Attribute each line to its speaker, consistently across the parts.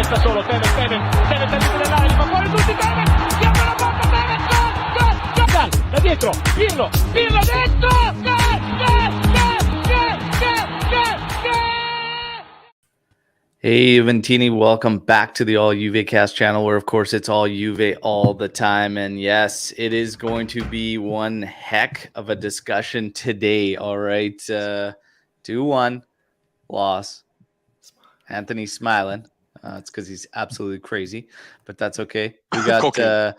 Speaker 1: Resta solo Tevez al limite dell'area, fa fuori tutti Tevez, si apre la porta, Tevez, gol, da dietro, Pirlo dentro,
Speaker 2: Hey Juventini, welcome back to the All Juve Cast channel, where of course it's all Juve all the time. And yes, it is going to be one heck of a discussion today. All right, 2-1 loss. Anthony's smiling. It's because he's absolutely crazy, but that's okay. We got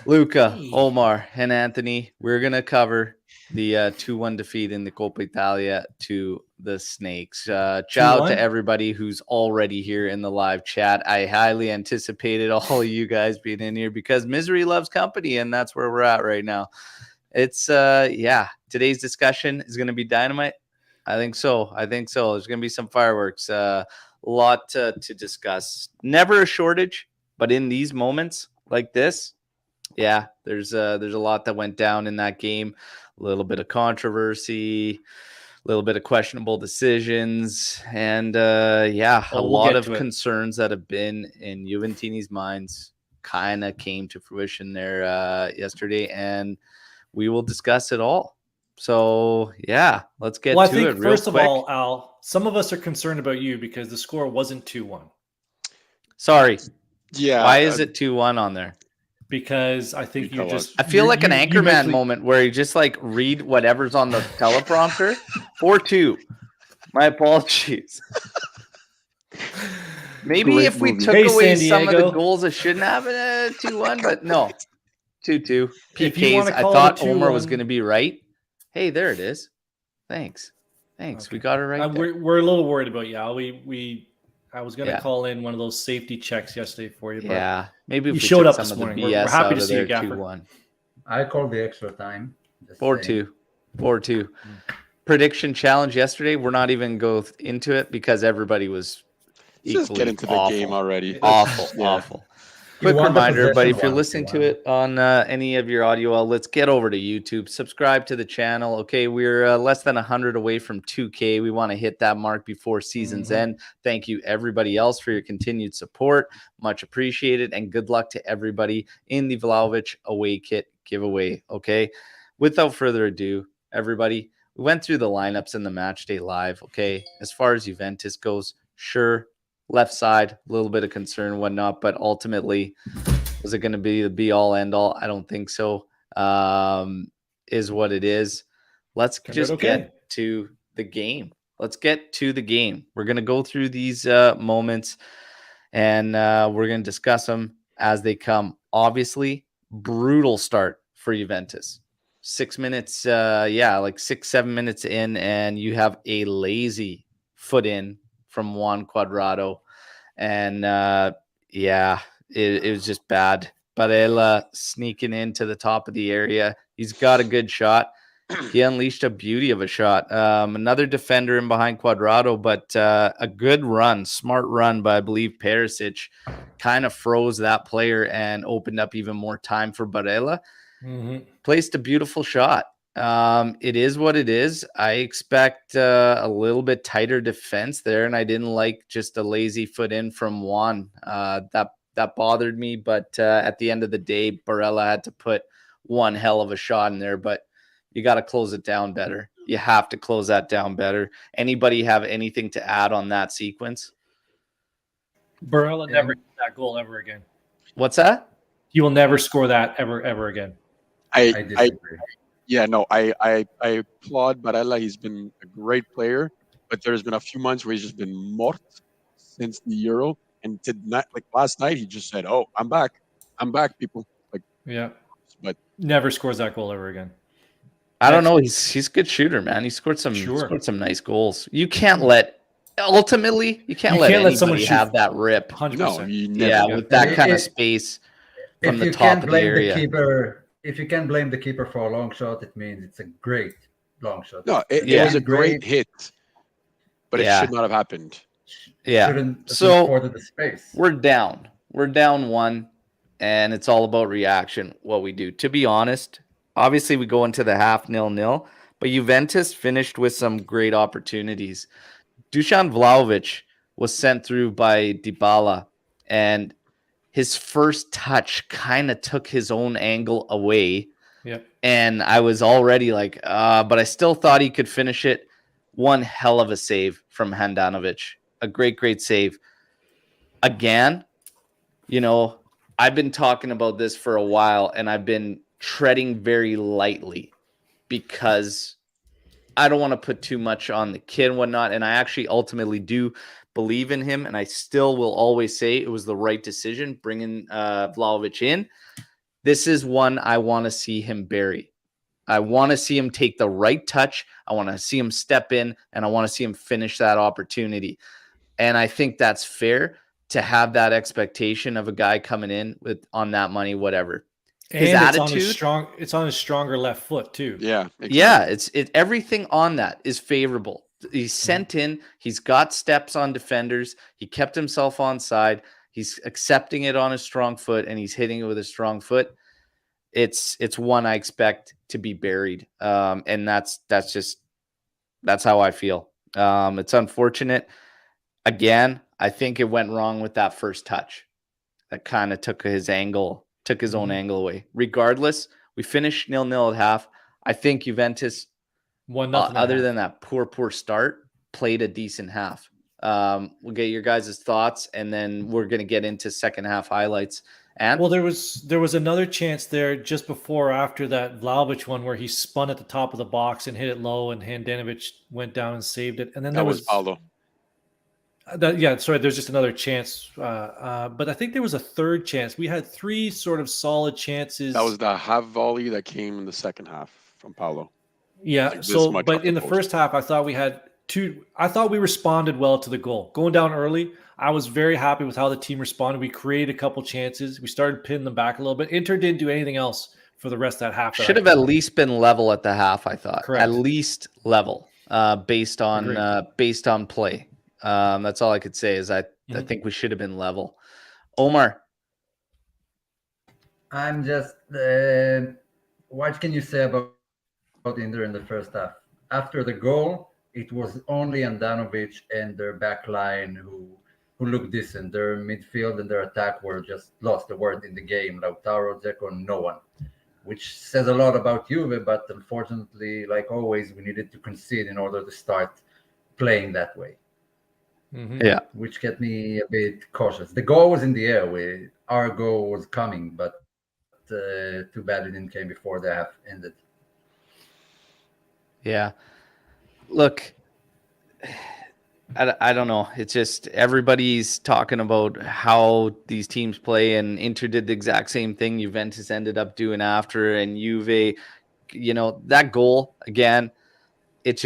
Speaker 2: Luca, Omer, and Anthony. We're going to cover the 2-1 defeat in the Coppa Italia to the Snakes. Shout out to everybody who's already here in the live chat. I highly anticipated all of you guys being in here because misery loves company, and that's where we're at right now. It's, today's discussion is going to be dynamite. I think so. There's going to be some fireworks. A lot to discuss. Never a shortage, but in these moments like this, there's a lot that went down in that game. A little bit of controversy, a little bit of questionable decisions, and a lot of concerns that have been in Juventini's minds kind of came to fruition there yesterday, and we will discuss it all. So, let's get to it real quick.
Speaker 3: First of all, Al, some of us are concerned about you because the score wasn't 2-1.
Speaker 2: Sorry.
Speaker 4: Yeah.
Speaker 2: Why is it 2-1 on there?
Speaker 3: Because I think
Speaker 2: I feel like an Anchorman moment where you just like read whatever's on the teleprompter. 4-2. My apologies. Maybe if we took away some of the goals, it shouldn't have been a 2-1, but no. 2-2. PKs. I thought Omer was going to be right. Hey, there it is. Thanks. Okay. We got it right.
Speaker 3: We're a little worried about you, Al. I was going to call in one of those safety checks yesterday for you. But
Speaker 2: maybe if
Speaker 3: you showed up this morning. We're happy to see you, Gaffer.
Speaker 2: 2-1.
Speaker 5: I called the extra time.
Speaker 2: 4-2. 4-2. Prediction challenge yesterday. We're not even go into it because everybody was
Speaker 4: just get into the game already.
Speaker 2: Awful. Quick reminder, everybody, if you're listening to it on any of your audio outlets, get over to YouTube, subscribe to the channel. Okay, we're less than 100 away from 2K. We want to hit that mark before season's end. Thank you, everybody else, for your continued support. Much appreciated, and good luck to everybody in the Vlahovic away kit giveaway. Okay, without further ado, everybody, we went through the lineups in the match day live. Okay, as far as Juventus goes, sure. Left side, a little bit of concern and whatnot, but ultimately, was it going to be the be-all, end-all? I don't think so. Is what it is. Let's just get to the game. We're going to go through these moments, and we're going to discuss them as they come. Obviously, brutal start for Juventus. 6 minutes, 6-7 minutes in, and you have a lazy foot in from Juan Cuadrado, and it was just bad. Barella sneaking into the top of the area. He's got a good shot. He unleashed a beauty of a shot. Another defender in behind Cuadrado, but a good run, smart run by, I believe, Perisic kind of froze that player and opened up even more time for Barella. Placed a beautiful shot. It is what it is. I expect a little bit tighter defense there, and I didn't like just a lazy foot in from Juan. That bothered me, but at the end of the day, Barella had to put one hell of a shot in there, but you got to close it down better. You have to close that down better. Anybody have anything to add on that sequence?
Speaker 3: Barella never hit that goal ever again.
Speaker 2: What's that?
Speaker 3: He will never score that ever again.
Speaker 5: I disagree.
Speaker 4: I applaud Barella. He's been a great player, but there's been a few months where he's just been mort since the Euro. And last night, he just said, "Oh, I'm back, people." But
Speaker 3: never scores that goal ever again.
Speaker 2: I don't know. He's a good shooter, man. He scored some nice goals. You can't let anybody have that rip.
Speaker 3: 100%.
Speaker 2: With that kind of space from the top of the area.
Speaker 5: If you can blame the keeper for a long shot, it means it's a great long shot.
Speaker 4: No, it was a great hit, but it should not have happened.
Speaker 2: So the space. We're down 1, and it's all about reaction, what we do. To be honest, obviously we go into the half 0-0, but Juventus finished with some great opportunities. Dusan Vlahovic was sent through by Dybala and his first touch kind of took his own angle away.
Speaker 3: Yep.
Speaker 2: And I was already like, but I still thought he could finish it. One hell of a save from Handanovic. A great, great save. Again, I've been talking about this for a while, and I've been treading very lightly because I don't want to put too much on the kid and whatnot. And I actually ultimately do believe in him, and I still will always say it was the right decision bringing Vlahovic in. This is one I want to see him bury. I want to see him take the right touch. I want to see him step in, and I want to see him finish that opportunity. And I think that's fair to have that expectation of a guy coming in on that money, whatever. His
Speaker 3: and
Speaker 2: attitude,
Speaker 3: it's on his stronger left foot too.
Speaker 4: Yeah. Exactly.
Speaker 2: Yeah, everything on that is favorable. He's sent in, he's got steps on defenders, he kept himself on side, he's accepting it on his strong foot, and he's hitting it with a strong foot. It's one I expect to be buried. And that's how I feel. It's unfortunate. Again, I think it went wrong with that first touch. That kind of took his own angle away. Regardless, we finished 0-0 at half. I think Juventus,
Speaker 3: 1-0
Speaker 2: other than that poor start, played a decent half. We'll get your guys' thoughts, and then we're going to get into second half highlights. And
Speaker 3: well, there was another chance there just before or after that Vlahovic one where he spun at the top of the box and hit it low, and Handanovic went down and saved it. And then
Speaker 4: That was Paulo.
Speaker 3: There's just another chance. But I think there was a third chance. We had three sort of solid chances.
Speaker 4: That was the half volley that came in the second half from Paulo.
Speaker 3: Yeah.
Speaker 4: Like this much
Speaker 3: but
Speaker 4: off
Speaker 3: in the
Speaker 4: post.
Speaker 3: first half, I thought we had two. I thought we responded well to the goal. Going down early, I was very happy with how the team responded. We created a couple chances. We started pinning them back a little bit. Inter didn't do anything else for the rest of that half.
Speaker 2: Should have at least been level at the half, I thought.
Speaker 3: Correct.
Speaker 2: At least level, based on play. That's all I could say is I think we should have been level. Omer.
Speaker 5: I'm just what can you say about Inter in the first half? After the goal, it was only Handanovic and their back line who looked decent. Their midfield and their attack were just lost the word in the game. Lautaro, Dzeko, no one. Which says a lot about Juve, but unfortunately, like always, we needed to concede in order to start playing that way.
Speaker 2: Yeah,
Speaker 5: which kept me a bit cautious. The goal was in the air. Our goal was coming, but too bad it didn't came before the half ended.
Speaker 2: Yeah. Look, I don't know. It's just everybody's talking about how these teams play, and Inter did the exact same thing Juventus ended up doing after, and Juve, that goal, again, it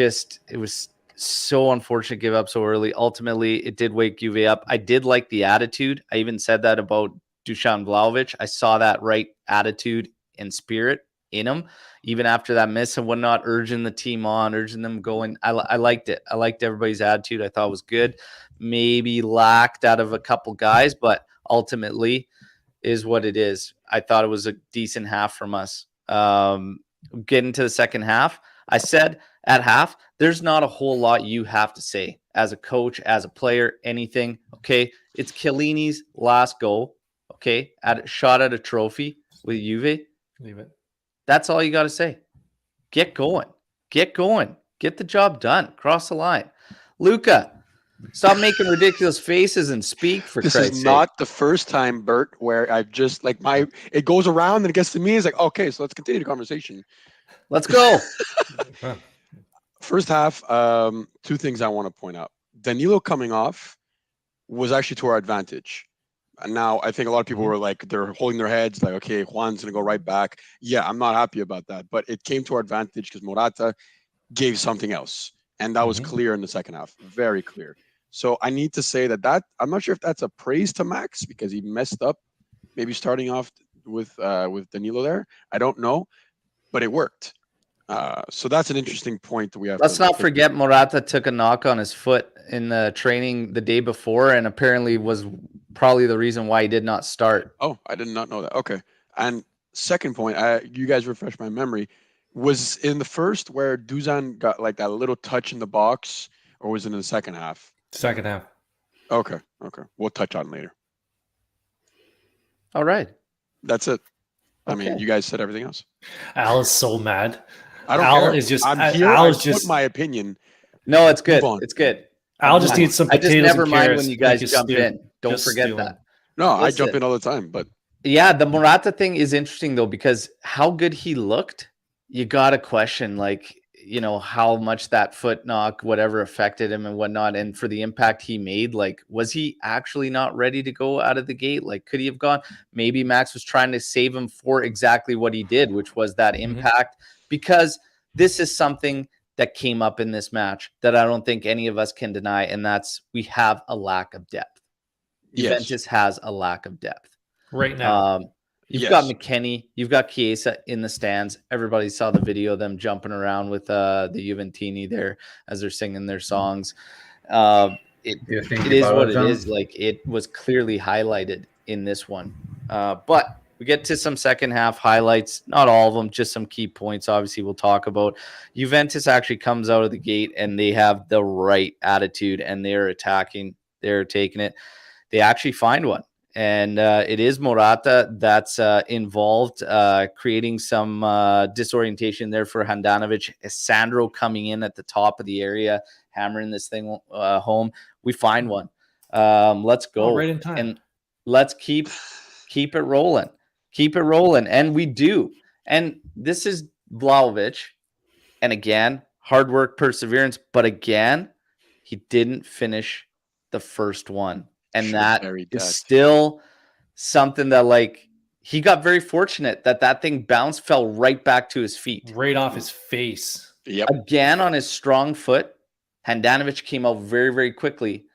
Speaker 2: was so unfortunate to give up so early. Ultimately, it did wake Juve up. I did like the attitude. I even said that about Dusan Vlahovic. I saw that right attitude and spirit in him, even after that miss and whatnot, urging the team on, urging them going. I liked it. I liked everybody's attitude. I thought it was good. Maybe lacked out of a couple guys, but ultimately is what it is. I thought it was a decent half from us. Getting to the second half, I said at half, there's not a whole lot you have to say as a coach, as a player, anything. Okay. It's Chiellini's last goal. Okay. Shot at a trophy with Juve.
Speaker 3: Leave it.
Speaker 2: That's all you got to say. Get going. Get the job done. Cross the line. Luca, stop making ridiculous faces and speak for Christ's sake.
Speaker 4: This is not the first time, Bert, where I've just it goes around and it gets to me. It's like, okay, so let's continue the conversation.
Speaker 2: Let's go.
Speaker 4: First half, two things I want to point out. Danilo coming off was actually to our advantage. And now I think a lot of people were like, they're holding their heads like, okay, Juan's going to go right back. Yeah, I'm not happy about that. But it came to our advantage because Morata gave something else. And that was clear in the second half. Very clear. So I need to say that I'm not sure if that's a praise to Max because he messed up maybe starting off with Danilo there. I don't know. But it worked. So that's an interesting point that we have.
Speaker 2: Let's not forget Morata took a knock on his foot in the training the day before and apparently was probably the reason why he did not start.
Speaker 4: Oh, I did not know that. Okay. And second point, you guys refresh my memory, was in the first where Dusan got like that little touch in the box, or was it in the second half?
Speaker 3: Second half.
Speaker 4: Okay. We'll touch on it later.
Speaker 2: All right.
Speaker 4: That's it. I mean,
Speaker 2: Okay.
Speaker 4: you guys said everything else.
Speaker 3: Al is so mad.
Speaker 4: I don't
Speaker 3: Al
Speaker 4: care.
Speaker 3: is just.
Speaker 4: I'm here.
Speaker 3: Al
Speaker 4: I
Speaker 3: is
Speaker 4: put
Speaker 3: just.
Speaker 4: my opinion.
Speaker 2: No, it's good.
Speaker 4: Move on.
Speaker 2: It's good.
Speaker 3: Al just needs some
Speaker 2: I just
Speaker 3: potatoes
Speaker 2: never
Speaker 3: and
Speaker 2: mind
Speaker 3: carrots.
Speaker 2: when you
Speaker 3: to make
Speaker 2: guys
Speaker 3: his
Speaker 2: jump
Speaker 3: stew.
Speaker 2: in. Don't
Speaker 3: Just
Speaker 2: forget
Speaker 3: stewing.
Speaker 2: that.
Speaker 4: No, I
Speaker 2: Listen.
Speaker 4: jump in all the time, but
Speaker 2: Yeah, the Morata thing is interesting though, because how good he looked, you got to question, like, you know, how much that foot knock, whatever, affected him and whatnot. And for the impact he made, like, was he actually not ready to go out of the gate? Like, could he have gone? Maybe Max was trying to save him for exactly what he did, which was that impact, because this is something that came up in this match that I don't think any of us can deny. And that's, we have a lack of depth.
Speaker 4: yes.
Speaker 2: Juventus has a lack of depth.
Speaker 3: Right now.
Speaker 2: You've
Speaker 4: Yes.
Speaker 2: got McKennie, you've got Chiesa in the stands. Everybody saw the video of them jumping around with the Juventini there as they're singing their songs. It is what it is. Like, it was clearly highlighted in this one. But we get to some second half highlights, not all of them, just some key points. Obviously, we'll talk about. Juventus actually comes out of the gate and they have the right attitude and they're attacking, they're taking it. They actually find one. And it is Morata that's involved, creating some disorientation there for Handanovic. Sandro coming in at the top of the area, hammering this thing home. We find one. Let's go.
Speaker 3: Right in time.
Speaker 2: And let's keep it rolling. Keep it rolling. And we do. And this is Vlahovic. And again, hard work, perseverance. But again, he didn't finish the first one. And that is still something that, like, he got very fortunate that thing bounced, fell right back to his feet.
Speaker 3: Right off his face.
Speaker 4: Yep.
Speaker 2: Again, on his strong foot, Handanovic came out very, very quickly.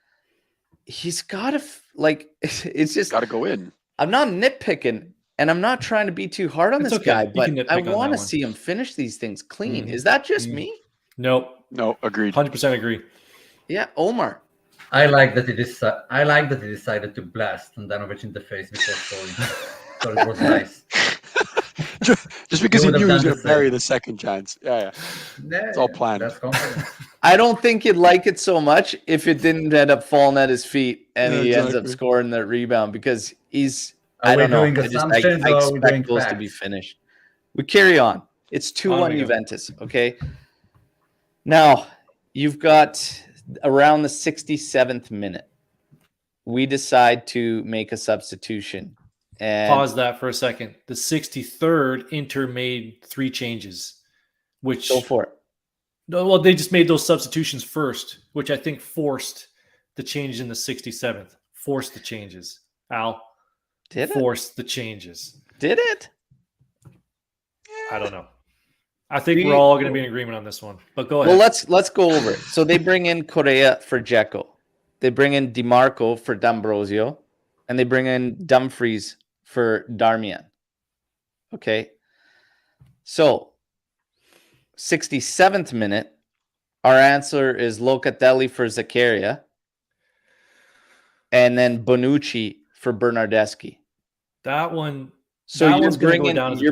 Speaker 2: He's got to, like, it's just...
Speaker 4: Got to go in.
Speaker 2: I'm not nitpicking, and I'm not trying to be too hard on this guy, but I want to see him finish these things clean. Is that just me?
Speaker 3: Nope.
Speaker 4: No, agreed.
Speaker 3: 100% agree.
Speaker 2: Yeah, Omer.
Speaker 5: I like that he decided to blast Handanovic in the face before scoring. So it was nice.
Speaker 4: Just because he knew he was going to bury the second chance. Yeah. It's all planned.
Speaker 5: That's confidence.
Speaker 2: I don't think he'd like it so much if it didn't end up falling at his feet and he ends up scoring that rebound, because he's... I don't know. I expect those to be finished. We carry on. It's 2-1 Juventus, okay? Now, you've got... around the 67th minute, we decide to make a substitution. And
Speaker 3: pause that for a second. The 63rd, Inter made 3 changes, which
Speaker 2: go for it.
Speaker 3: No, well, they just made those substitutions first, which I think forced the change in the 67th. Forced the changes. Al,
Speaker 2: did it?
Speaker 3: Forced the changes.
Speaker 2: Did it?
Speaker 3: I don't know. I think we're all going to be in agreement on this one, but go ahead.
Speaker 2: Well, let's go over it. So they bring in Correa for Dzeko. They bring in DiMarco for D'Ambrosio, and they bring in Dumfries for Darmian. Okay. So 67th minute, our answer is Locatelli for Zakaria, and then Bonucci for Bernardeschi.
Speaker 3: That one.
Speaker 2: So you're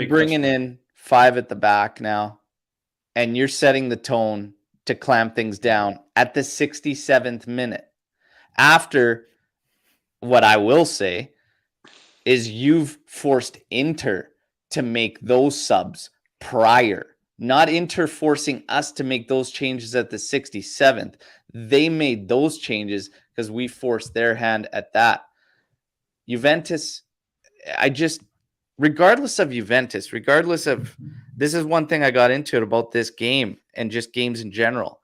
Speaker 2: bringing in 5 at the back now, and you're setting the tone to clamp things down at the 67th minute. After, what I will say is, you've forced Inter to make those subs prior, not Inter forcing us to make those changes at the 67th. They made those changes because we forced their hand at that. Juventus, regardless of Juventus, this is one thing I got into it about this game and just games in general.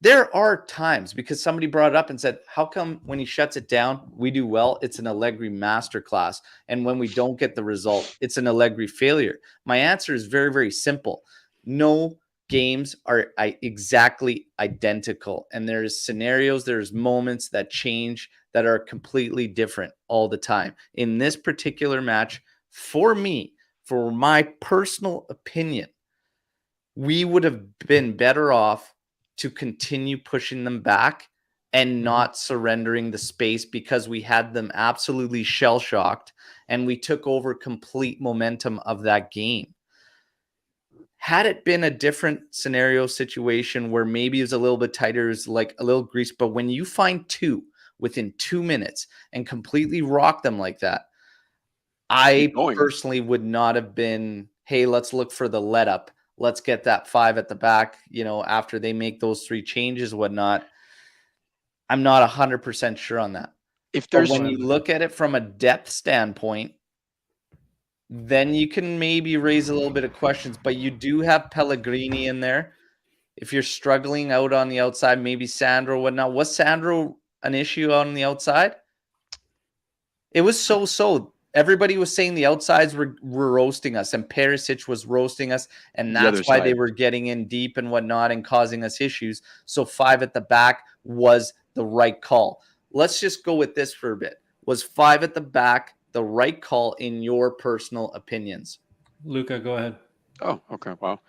Speaker 2: There are times, because somebody brought it up and said, how come when he shuts it down, we do well? It's an Allegri masterclass. And when we don't get the result, it's an Allegri failure. My answer is very, very simple. No games are exactly identical. And there's scenarios, there's moments that change that are completely different all the time. In this particular match, for me, for my personal opinion, we would have been better off to continue pushing them back and not surrendering the space, because we had them absolutely shell-shocked and we took over complete momentum of that game. Had it been a different scenario situation where maybe it was a little bit tighter, it was like a little grease, but when you find 2 within 2 minutes and completely rock them like that, I
Speaker 4: going.
Speaker 2: personally would not have been, hey, let's look for the let up. Let's get that 5 at the back, after they make those 3 changes, whatnot. I'm not 100% sure on that.
Speaker 4: If
Speaker 2: But
Speaker 4: there's
Speaker 2: when you look at it from a depth standpoint, then you can maybe raise a little bit of questions. But you do have Pellegrini in there. If you're struggling out on the outside, maybe Sandro, whatnot. Was Sandro an issue on the outside? It was so. Everybody was saying the outsides were roasting us, and Perisic was roasting us, and
Speaker 4: The
Speaker 2: that's
Speaker 4: other
Speaker 2: why they
Speaker 4: side.
Speaker 2: were getting in deep and whatnot and causing us issues. So 5 at the back was the right call. Let's just go with this for a bit. Was 5 at the back the right call in your personal opinions?
Speaker 3: Luca, go ahead.
Speaker 4: Oh, okay. Wow.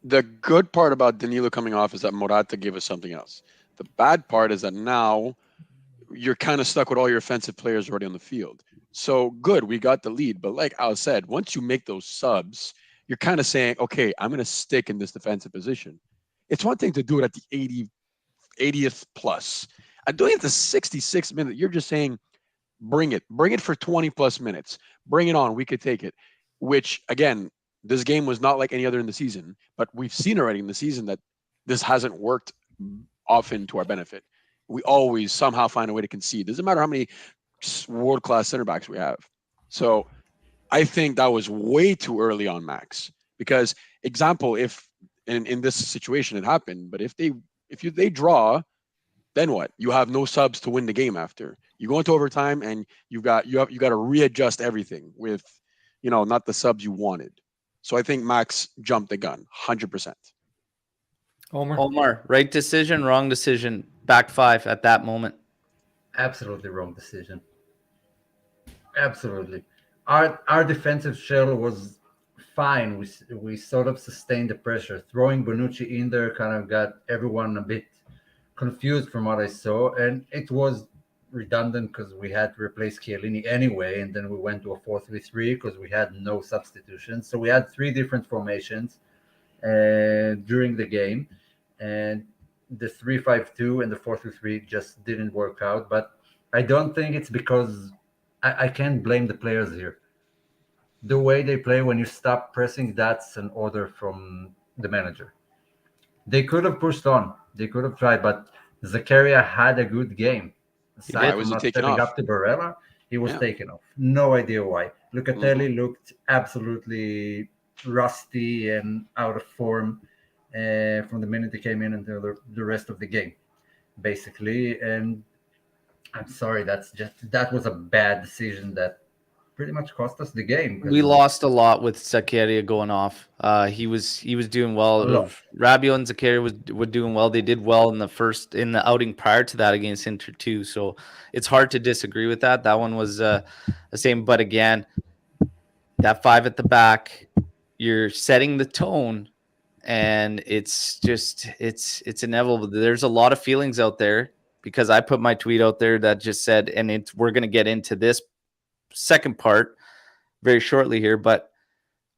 Speaker 4: The good part about Danilo coming off is that Morata gave us something else. The bad part is that now you're kind of stuck with all your offensive players already on the field. So good, we got the lead. But like Al said, once you make those subs, you're kind of saying, okay, I'm going to stick in this defensive position. It's one thing to do it at the 80th plus. And doing it at the 66th minute, you're just saying, bring it for 20 plus minutes. Bring it on. We could take it. Which, again, this game was not like any other in the season, but we've seen already in the season that this hasn't worked often to our benefit. We always somehow find a way to concede. Doesn't matter how many world-class center backs we have. So I think that was way too early on Max. Because, example, if in this situation it happened, but if they draw, then what? You have no subs to win the game after. You go into overtime and you got to readjust everything with, not the subs you wanted. So I think Max jumped the gun, 100%.
Speaker 2: Omer, right decision, wrong decision, back 5 at that moment.
Speaker 5: Absolutely wrong decision. Absolutely. Our defensive shell was fine. We sort of sustained the pressure. Throwing Bonucci in there kind of got everyone a bit confused from what I saw, and it was redundant because we had to replace Chiellini anyway, and then we went to a 4-3-3 because we had no substitutions. So we had 3 different formations during the game, and the 3-5-2 and the 4-3-3 just didn't work out. But I don't think it's because I can't blame the players here. The way they play, when you stop pressing, that's an order from the manager. They could have pushed on. They could have tried, but Zakaria had a good game. Aside from not stepping up to Barella, he was taken off. No idea why. Locatelli looked absolutely rusty and out of form from the minute he came in until the rest of the game, basically. And I'm sorry, that was a bad decision that pretty much cost us the game.
Speaker 2: We lost a lot with Zakaria going off. He was doing well. Rabiot and Zakaria were doing well. They did well in the outing prior to that against Inter too. So it's hard to disagree with that. That one was the same. But again, that 5 at the back, you're setting the tone, and it's inevitable. There's a lot of feelings out there because I put my tweet out there that just said, and we're going to get into this second part very shortly here, but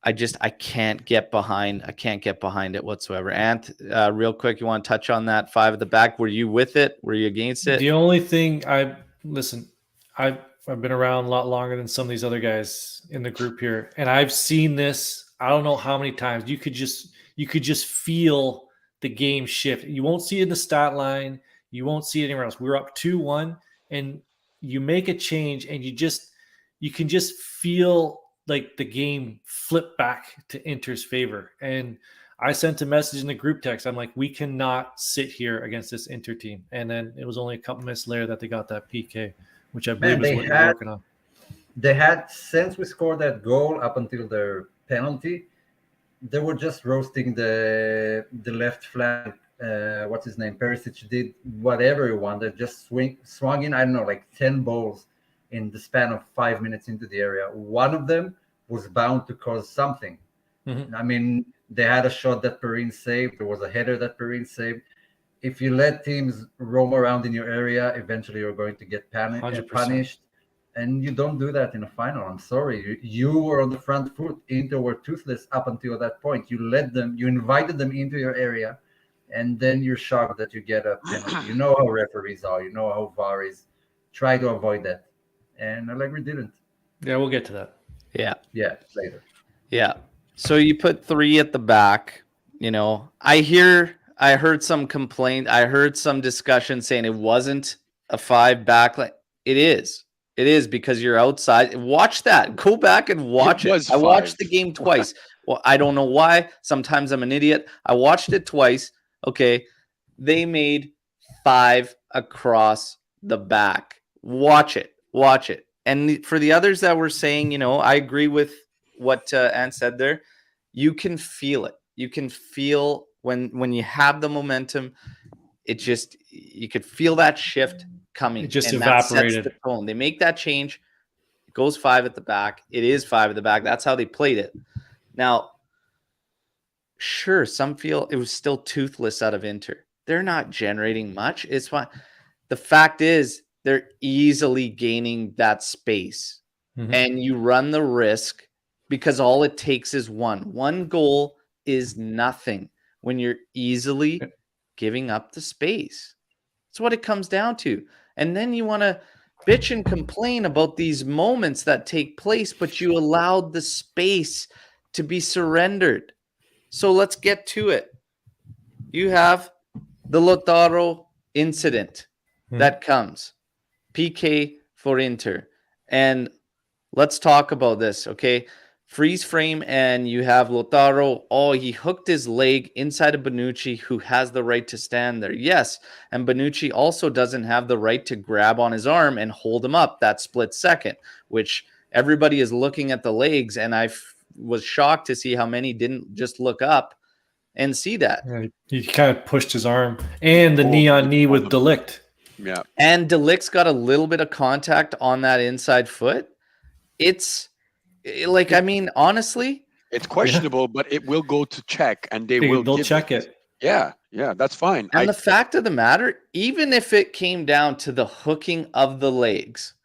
Speaker 2: I can't get behind it whatsoever. Ant, real quick, you want to touch on that 5 at the back? Were you with it? Were you against it?
Speaker 3: The only thing I've been around a lot longer than some of these other guys in the group here, and I've seen this. I don't know how many times. You could just feel the game shift. You won't see it in the stat line. You won't see it anywhere else. We're up 2-1, and you make a change, and you can just feel like the game flip back to Inter's favor. And I sent a message in the group text. I'm like, we cannot sit here against this Inter team. And then it was only a couple minutes later that they got that PK, which I believe is what they're working on.
Speaker 5: They had, since we scored that goal up until their penalty, they were just roasting the left flank. What's his name? Perisic did whatever he wanted, just swung in, I don't know, like 10 balls in the span of 5 minutes into the area. One of them was bound to cause something. Mm-hmm. I mean, they had a shot that Perrin saved. There was a header that Perrin saved. If you let teams roam around in your area, eventually you're going to get punished. And you don't do that in a final. I'm sorry. You were on the front foot. Inter were toothless up until that point. You invited them into your area, and then you're shocked that you get a penalty. You know how referees are. You know how VAR is. Try to avoid that. And Allegri didn't.
Speaker 3: Yeah, we'll get to that.
Speaker 2: Yeah.
Speaker 5: Yeah, later.
Speaker 2: Yeah. So you put 3 at the back. I heard some complaint. I heard some discussion saying it wasn't a 5 back line. It is. It is because you're outside. Watch that. Go back and watch it. I watched the game twice. Well, I don't know why. Sometimes I'm an idiot. I watched it twice. Okay. They made 5 across the back. Watch it. Watch it. And for the others that were saying, I agree with what Ant said there. You can feel it. You can feel when you have the momentum, you could feel that shift coming.
Speaker 3: It just
Speaker 2: and
Speaker 3: evaporated.
Speaker 2: That sets the tone. They make that change. It goes 5 at the back. It is 5 at the back. That's how they played it. Now, sure, some feel it was still toothless out of Inter. They're not generating much. It's fine. The fact is, they're easily gaining that space.
Speaker 3: Mm-hmm.
Speaker 2: And you run the risk because all it takes is one. One goal is nothing when you're easily giving up the space. That's what it comes down to. And then you want to bitch and complain about these moments that take place, but you allowed the space to be surrendered. So let's get to it. You have the Lautaro incident that comes. PK for Inter. And let's talk about this, okay? Freeze frame, and you have Lautaro. Oh, he hooked his leg inside of Bonucci, who has the right to stand there. Yes, and Bonucci also doesn't have the right to grab on his arm and hold him up that split second, which everybody is looking at the legs, and I was shocked to see how many didn't just look up and see that.
Speaker 3: Yeah, he kind of pushed his arm, and the knee-on-knee with Ligt.
Speaker 4: Yeah.
Speaker 2: And Licht's got a little bit of contact on that inside foot. It's like, I mean, honestly,
Speaker 4: it's questionable, but it will go to check, and they'll
Speaker 3: check it.
Speaker 4: Yeah, that's fine.
Speaker 2: And the fact of the matter, even if it came down to the hooking of the legs,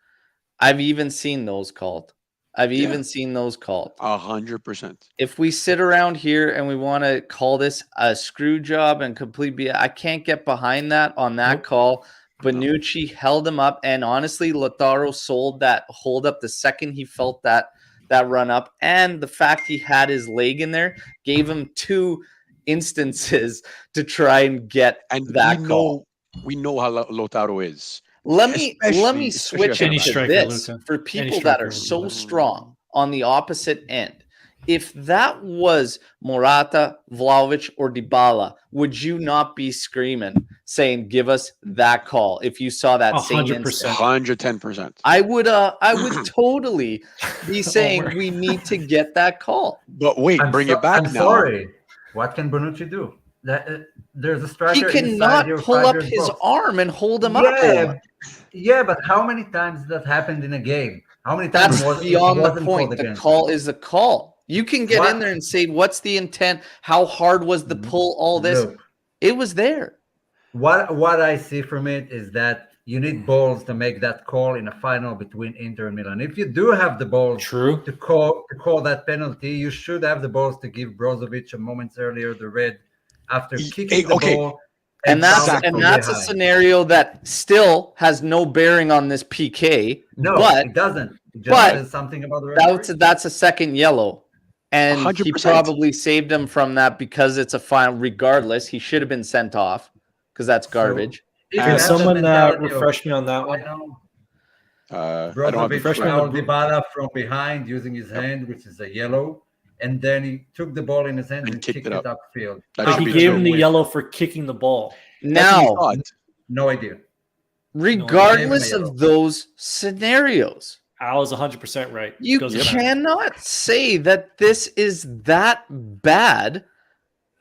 Speaker 2: I've even seen those called.
Speaker 4: 100%.
Speaker 2: If we sit around here and we want to call this a screw job and complete BS, I can't get behind that on that call. Bonucci held him up, and honestly, Lautaro sold that hold up the second he felt that run up, and the fact he had his leg in there gave him 2 instances to try and get that call.
Speaker 4: We know how Lautaro is.
Speaker 2: Let me switch it to this
Speaker 3: Luca.
Speaker 2: For people that are so strong on the opposite end. If that was Morata, Vlahovic, or Dybala, would you not be screaming, saying, "Give us that call"? If you saw that
Speaker 3: 100%,
Speaker 4: 110%,
Speaker 2: I would totally be saying we need to get that call.
Speaker 4: But wait, bring it back
Speaker 5: I'm
Speaker 4: now.
Speaker 5: Sorry, what can Bonucci do? There's a striker.
Speaker 2: He cannot pull up his arm and hold him up.
Speaker 5: Yeah, but how many times that happened in a game? How many times?
Speaker 2: That's beyond the point. The call is a call. You can get in there and say, what's the intent? How hard was the pull? All this.
Speaker 5: Look,
Speaker 2: it was there.
Speaker 5: What I see from it is that you need balls to make that call in a final between Inter and Milan. If you do have the balls to call that penalty, you should have the balls to give Brozovic a moment earlier the red after kicking the ball.
Speaker 2: And that's a scenario that still has no bearing on this PK.
Speaker 5: No,
Speaker 2: but
Speaker 5: it doesn't. It just says something about the referee.
Speaker 2: That's a second yellow. And
Speaker 4: 100%.
Speaker 2: He probably saved him from that because it's a final. Regardless, he should have been sent off because that's garbage.
Speaker 3: Can someone refresh me on that one?
Speaker 5: Brozovic fouled Dybala from behind using his hand, which is a yellow. And then he took the ball in his hand and kicked it upfield.
Speaker 3: He gave him the yellow for kicking the ball.
Speaker 2: Now,
Speaker 5: no idea.
Speaker 2: Regardless of those scenarios,
Speaker 3: Al is 100% right.
Speaker 2: You cannot say that this is that bad,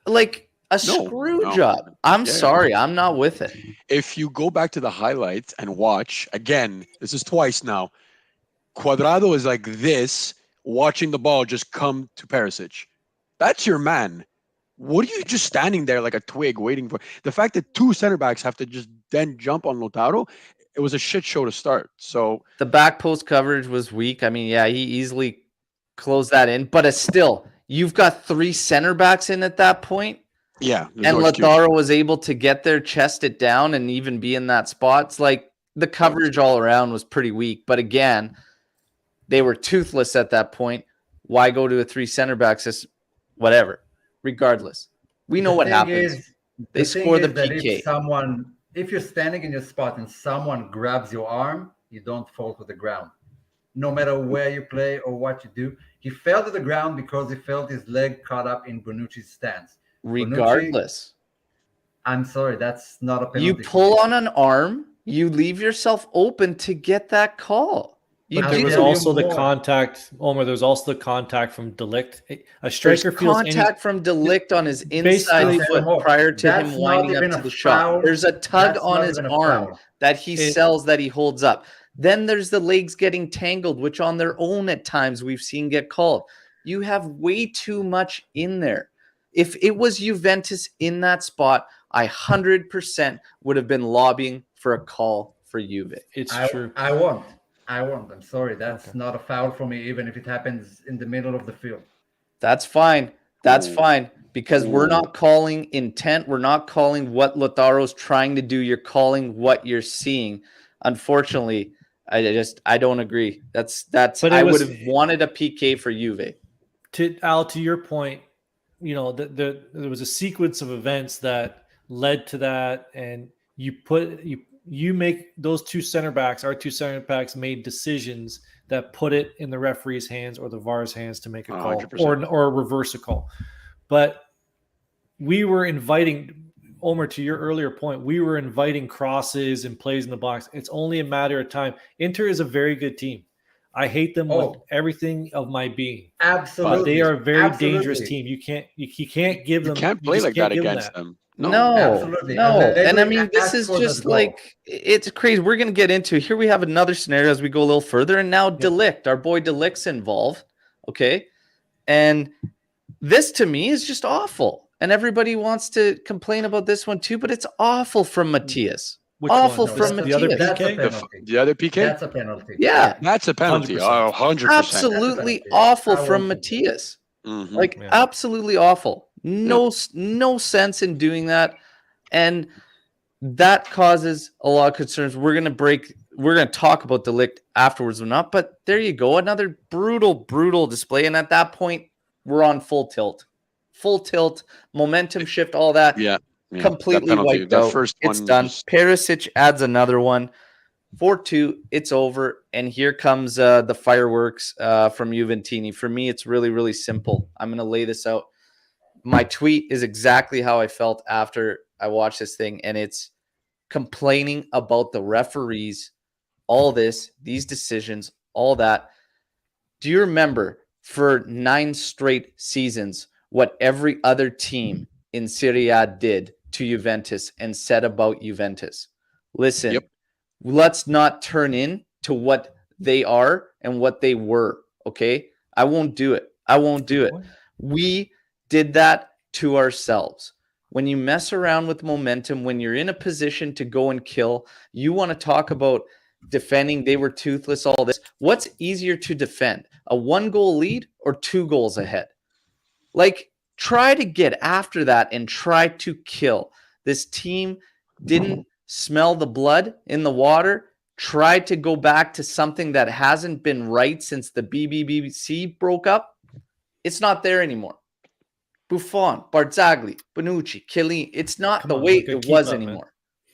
Speaker 2: like a screw job. I'm sorry, I'm not with it.
Speaker 4: If you go back to the highlights and watch again, this is twice now. Cuadrado is like this, watching the ball just come to Perisic. That's your man. What are you just standing there like a twig waiting for? The fact that 2 center backs have to just then jump on Lautaro, it was a shit show to start. So
Speaker 2: the back post coverage was weak. I mean, he easily closed that in, but it's still, you've got 3 center backs in at that point.
Speaker 4: Yeah.
Speaker 2: And Lautaro was able to get there, chest it down, and even be in that spot. It's like the coverage all around was pretty weak. But again, They were toothless at that point. Why go to a 3 center back system? Whatever. Regardless, we know what happens. They score the
Speaker 5: that
Speaker 2: PK.
Speaker 5: if you're standing in your spot and someone grabs your arm, you don't fall to the ground. No matter where you play or what you do. He fell to the ground because he felt his leg caught up in Bonucci's stance.
Speaker 2: Regardless.
Speaker 5: I'm sorry, that's not a penalty.
Speaker 2: You pull on an arm, you leave yourself open to get that call.
Speaker 3: But there was also the contact, Omer. There was also the contact from Ligt. A striker feels
Speaker 2: contact from Ligt on his inside foot prior to him winding up to the shot. There's a tug on his arm that he sells, that he holds up. Then there's the legs getting tangled, which on their own at times we've seen get called. You have way too much in there. If it was Juventus in that spot, I 100% would have been lobbying for a call for Juve.
Speaker 3: It's true.
Speaker 5: I won't. I'm sorry. That's not a foul for me, even if it happens in the middle of the field.
Speaker 2: That's fine. That's fine. Because we're not calling intent. We're not calling what Lautaro's trying to do. You're calling what you're seeing. Unfortunately, I don't agree. I would have wanted a PK for Juve.
Speaker 3: To your point, there was a sequence of events that led to that, and you make those two center backs, our two center backs made decisions that put it in the referee's hands or the VAR's hands to make a call 100%. or reverse a call. But we were inviting, Omer, to your earlier point, we were inviting crosses and plays in the box. It's only a matter of time. Inter is a very good team. I hate them with everything of my being.
Speaker 5: Absolutely.
Speaker 3: But they are a very dangerous team. You can't give them.
Speaker 4: You can't play like that against them.
Speaker 2: No.
Speaker 5: Absolutely.
Speaker 2: No. And I mean, this is just like, it's crazy. We're going to get into here. We have another scenario as we go a little further. And now Ligt, our boy Ligt's involved. Okay. And this to me is just awful. And everybody wants to complain about this one too, but it's awful from Matthias. Awful from Matthias.
Speaker 4: The other PK?
Speaker 5: That's a penalty.
Speaker 2: Yeah.
Speaker 4: That's a penalty.
Speaker 3: 100%.
Speaker 4: 100%.
Speaker 2: Absolutely awful from Matthias.
Speaker 4: Mm-hmm.
Speaker 2: Like, absolutely awful. No sense in doing that. And that causes a lot of concerns. We're going to talk about the Ligt afterwards or not, but there you go. Another brutal display. And at that point, we're on full tilt, momentum shift, all that.
Speaker 4: Yeah.
Speaker 2: Completely wiped out. It's done. Perisic adds another one. 4-2. It's over. And here comes the fireworks from Juventini. For me, it's really simple. I'm going to lay this out. My tweet is exactly how I felt after I watched this thing, and it's complaining about the referees, all this, these decisions, all that. Do you remember for 9 straight seasons what every other team in Serie A did to Juventus and said about Juventus? Listen, let's not turn into what they are and what they were, okay? I won't do it. We did that to ourselves. When you mess around with momentum, when you're in a position to go and kill, you want to talk about defending, they were toothless, all this. What's easier to defend? A 1-goal lead or 2 goals ahead? Like, try to get after that and try to kill. This team didn't smell the blood in the water, tried to go back to something that hasn't been right since the BBC broke up. It's not there anymore. Buffon, Barzagli, Bonucci, Chiellini. It's not the way it was anymore.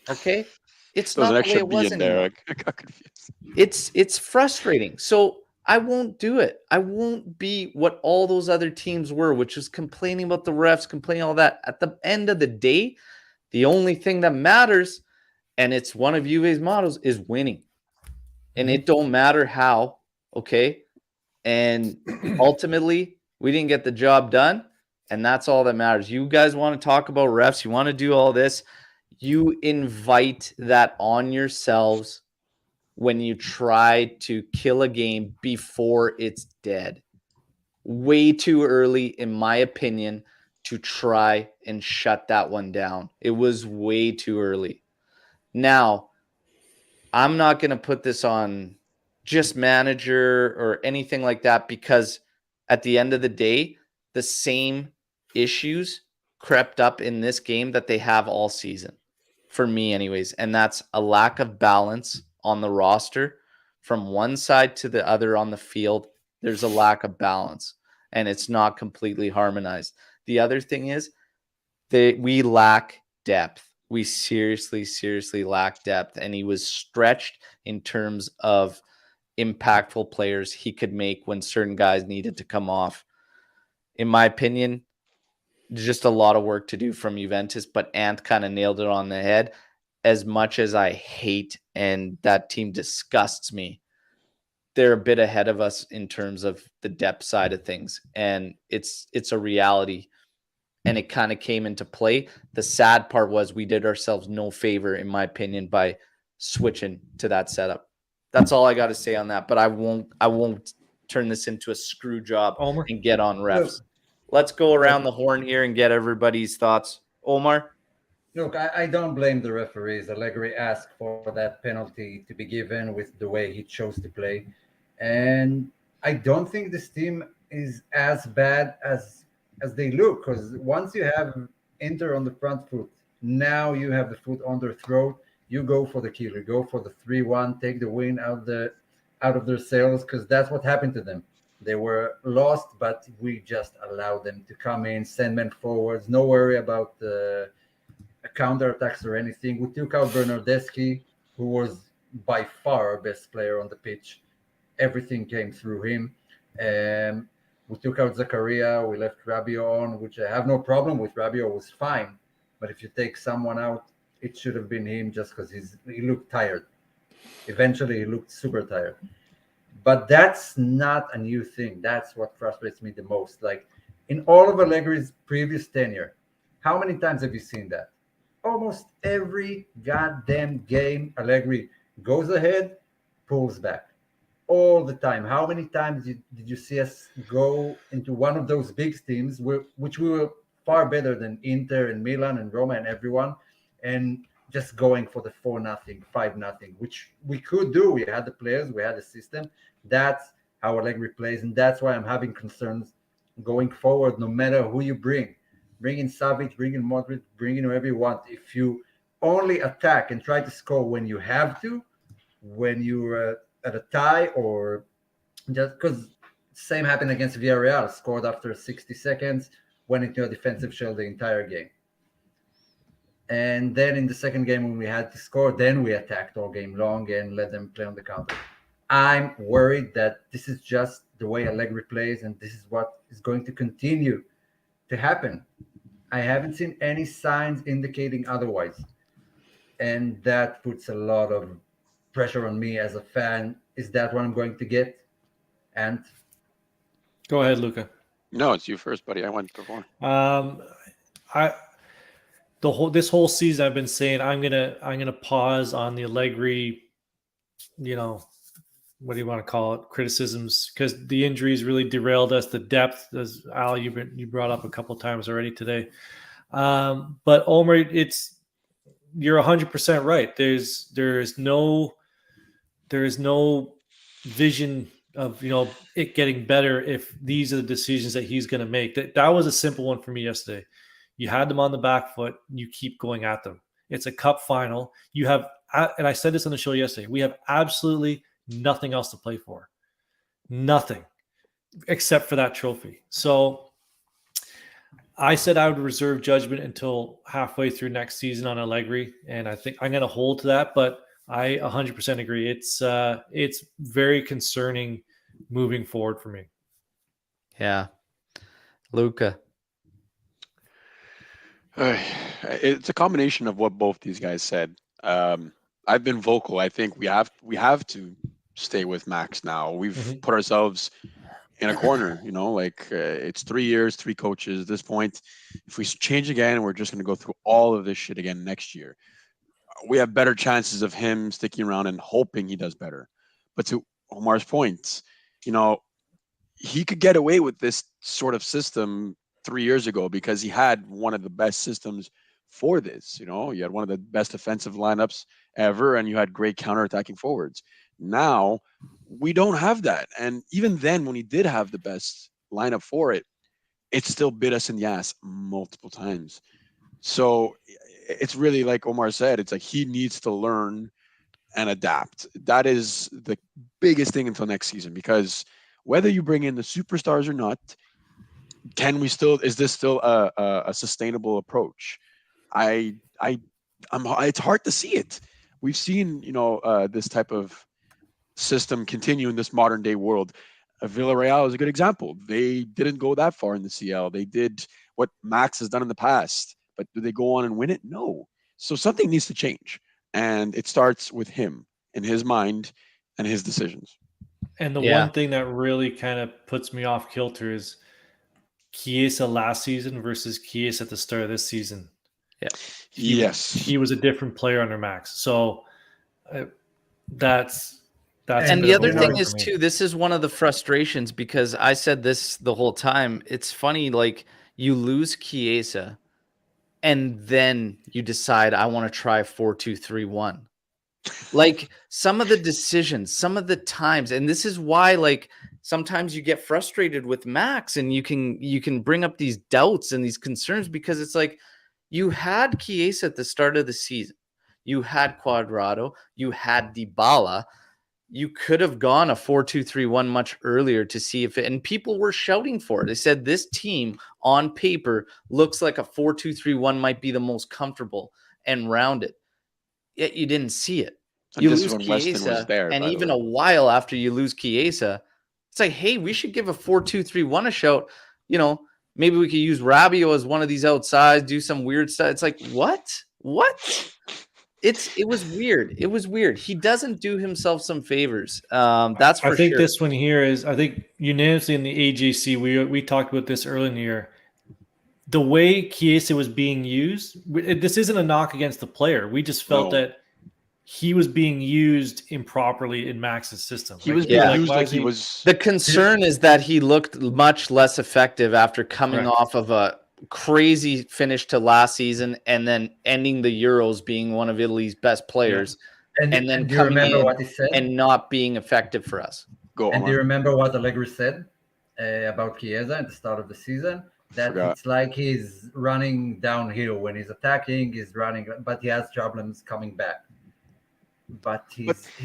Speaker 2: Okay? It's not the way it was anymore.
Speaker 4: I got confused.
Speaker 2: It's frustrating. So I won't do it. I won't be what all those other teams were, which is complaining about the refs, complaining all that. At the end of the day, the only thing that matters, and it's one of Juve's mottos, is winning. And it don't matter how, okay? And ultimately, we didn't get the job done. And that's all that matters. You guys want to talk about refs. You want to do all this. You invite that on yourselves when you try to kill a game before it's dead. Way too early, in my opinion, to try and shut that one down. It was way too early. Now, I'm not going to put this on just manager or anything like that, because at the end of the day, the same issues crept up in this game that they have all season, for me anyways, and that's a lack of balance on the roster. from one side to the other on the field, there's a lack of balance and it's not completely harmonized. The other thing is we lack depth. We seriously lack depth. And he was stretched in terms of impactful players he could make when certain guys needed to come off. In my opinion, just a lot of work to do from Juventus, but Ant kind of nailed it on the head. As much as I hate and that team disgusts me, they're a bit ahead of us in terms of the depth side of things. And it's a reality. And it kind of came into play. The sad part was we did ourselves no favor, in my opinion, by switching to that setup. That's all I got to say on that. But I won't turn this into a screw job
Speaker 3: Omer?
Speaker 2: and get on refs. Let's go around the horn here and get everybody's thoughts. Omar?
Speaker 5: Look, I don't blame the referees. Allegri asked for that penalty to be given with the way he chose to play. And I don't think this team is as bad as they look, because once you have Inter on the front foot, now you have the foot on their throat, you go for the kill, you go for the 3-1, take the win out of their sails, because that's what happened to them. They were lost, but we just allowed them to come in, send men forwards, no worry about the counterattacks or anything. We took out Bernardeschi, who was by far our best player on the pitch. Everything came through him. We took out Zakaria. We left Rabiot on, which I have no problem with. Rabiot was fine. But if you take someone out, it should have been him just because he looked tired. Eventually, he looked super tired. But that's not a new thing. That's what frustrates me the most. Like, in all of Allegri's previous tenure, how many times have you seen that? Almost every goddamn game, Allegri goes ahead, pulls back. All the time. How many times did you see us go into one of those big teams, which we were far better than Inter and Milan and Roma and everyone, and just going for the 4-0, 5-0, which we could do. We had the players, we had the system. That's how Allegri plays, and that's why I'm having concerns going forward, no matter who you bring. Bring in Savic, bring in Modric, bring in whoever you want. If you only attack and try to score when you have to, when you're at a tie, or just because same happened against Villarreal, scored after 60 seconds, went into a defensive shell the entire game. And then in the second game when we had to score, then we attacked all game long and let them play on the counter. I'm worried that this is just the way Allegri plays, and this is what is going to continue to happen. I haven't seen any signs indicating otherwise. And that puts a lot of pressure on me as a fan. Is that what I'm going to get? And
Speaker 3: Go ahead, Luca.
Speaker 4: No, it's you first, buddy. I went before.
Speaker 3: This whole season I've been saying I'm gonna pause on the Allegri, what do you want to call it, criticisms, because the injuries really derailed us. The depth, as Al, you brought up a couple times already today. But Omer, you're 100% right. There is no vision of it getting better if these are the decisions that he's going to make. That was a simple one for me yesterday. You had them on the back foot. You keep going at them. It's a cup final. You have, and I said this on the show yesterday, we have absolutely nothing else to play for. Nothing except for that trophy. So I said I would reserve judgment until halfway through next season on Allegri, and I think I'm going to hold to that. But I 100% agree. It's very concerning moving forward for me.
Speaker 2: Yeah. Luca.
Speaker 4: It's a combination of what both these guys said. I've been vocal. I think we have to stay with Max now. We've put ourselves in a corner, it's 3 years, 3 coaches at this point. If we change again, we're just going to go through all of this shit again next year. We have better chances of him sticking around and hoping he does better. But to Omar's point, he could get away with this sort of system 3 years ago because he had one of the best systems for this. You had one of the best offensive lineups ever, and you had great counterattacking forwards. Now we don't have that. And even then, when he did have the best lineup for it, it still bit us in the ass multiple times. So it's really like Omar said, it's like he needs to learn and adapt. That is the biggest thing until next season, because whether you bring in the superstars or not, is this still a sustainable approach? It's hard to see it. We've seen, this type of system continue in this modern day world. Villarreal is a good example. They didn't go that far in the CL. They did what Max has done in the past, but do they go on and win it? No. So something needs to change, and it starts with him and his mind and his decisions.
Speaker 3: And the one thing that really kind of puts me off kilter is Chiesa last season versus Chiesa at the start of this season.
Speaker 2: Yeah.
Speaker 3: He was a different player under Max. So that's
Speaker 2: and the other thing is too, this is one of the frustrations, because I said this the whole time. It's funny, like you lose Chiesa and then you decide I want to try 4-2-3-1. Like some of the decisions, some of the times, and this is why like sometimes you get frustrated with Max, and you can bring up these doubts and these concerns, because it's like you had Chiesa at the start of the season, you had Cuadrado, you had Dybala. You could have gone a 4-2-3-1 much earlier to see if it, and people were shouting for it. They said this team on paper looks like a 4-2-3-1 might be the most comfortable and rounded. Yet you didn't see it. You lose Chiesa, and even a while after you lose Chiesa, it's like, hey, we should give a 4-2-3-1 a shout. Maybe we could use Rabiot as one of these outsides, do some weird stuff. It's like, what? It was weird. It was weird. He doesn't do himself some favors. That's for sure.
Speaker 3: I think this one here is, I think unanimously in the AJC, we talked about this early in the year. The way Chiesa was being used, this isn't a knock against the player. We just felt that he was being used improperly in Max's system.
Speaker 4: He was being used like he was.
Speaker 2: The concern is that he looked much less effective after coming off of a crazy finish to last season and then ending the Euros being one of Italy's best players, and then coming in what he said? And not being effective for us.
Speaker 5: Do you remember what Allegri said about Chiesa at the start of the season? That it's like he's running downhill. When he's attacking, he's running, but he has problems coming back. But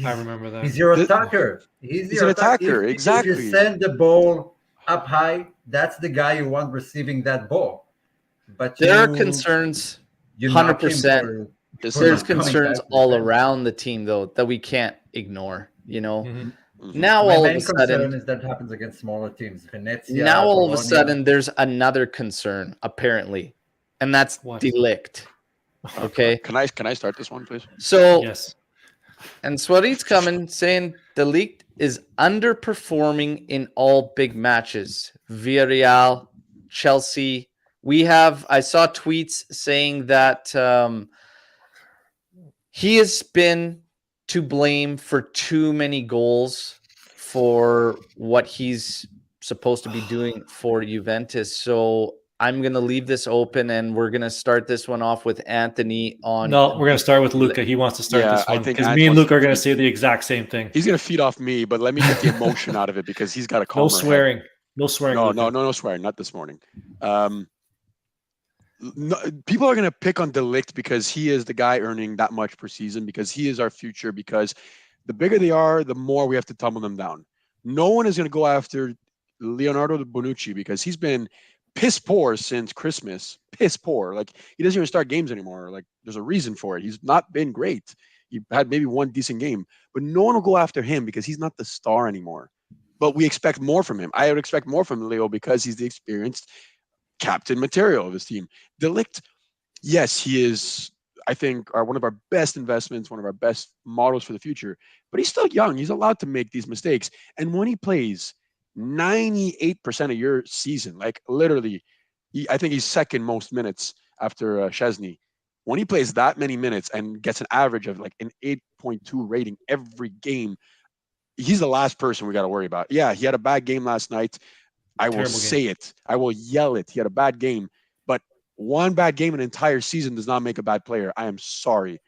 Speaker 3: I remember that.
Speaker 5: He's your attacker.
Speaker 4: He's an attacker, exactly.
Speaker 5: If you send the ball up high, that's the guy you want receiving that ball. But
Speaker 2: there are concerns, 100%. There's concerns all around the team, though, that we can't ignore.
Speaker 5: Mm-hmm.
Speaker 2: Now all of a sudden,
Speaker 5: is that happens against smaller teams. Venezia,
Speaker 2: now all of a sudden, there's another concern apparently, and that's Ligt. Okay,
Speaker 4: can I start this one, please?
Speaker 2: So
Speaker 3: yes.
Speaker 2: And Swarit's coming saying the Ligt is underperforming in all big matches. Villarreal, Chelsea. I saw tweets saying that he has been to blame for too many goals for what he's supposed to be doing for Juventus. So I'm going to leave this open, and we're going to start this one off with Anthony on.
Speaker 3: No, we're going to start with Luca. He wants to start this one because me and Luca are going to say the exact same thing.
Speaker 4: He's going to feed off me, but let me get the emotion out of it because he's got a calmer
Speaker 3: No swearing.
Speaker 4: head.
Speaker 3: No swearing.
Speaker 4: No swearing. Not this morning. People are going to pick on Ligt because he is the guy earning that much per season, because he is our future, because the bigger they are, the more we have to tumble them down. No one is going to go after Leonardo Bonucci because he's been piss poor since Christmas. Piss poor. Like, he doesn't even start games anymore. Like, there's a reason for it. He's not been great. He had maybe one decent game, but no one will go after him because he's not the star anymore. But we expect more from him. I would expect more from Leo because he's the experienced captain material of his team. Ligt, yes, he is, I think, one of our best investments, one of our best models for the future, but he's still young. He's allowed to make these mistakes. And when he plays 98% of your season, like literally, I think he's second most minutes after Chesney. When he plays that many minutes and gets an average of like an 8.2 rating every game, he's the last person we got to worry about. Yeah, he had a bad game last night. I will say it. I will yell it. He had a bad game. But one bad game an entire season does not make a bad player. I am sorry.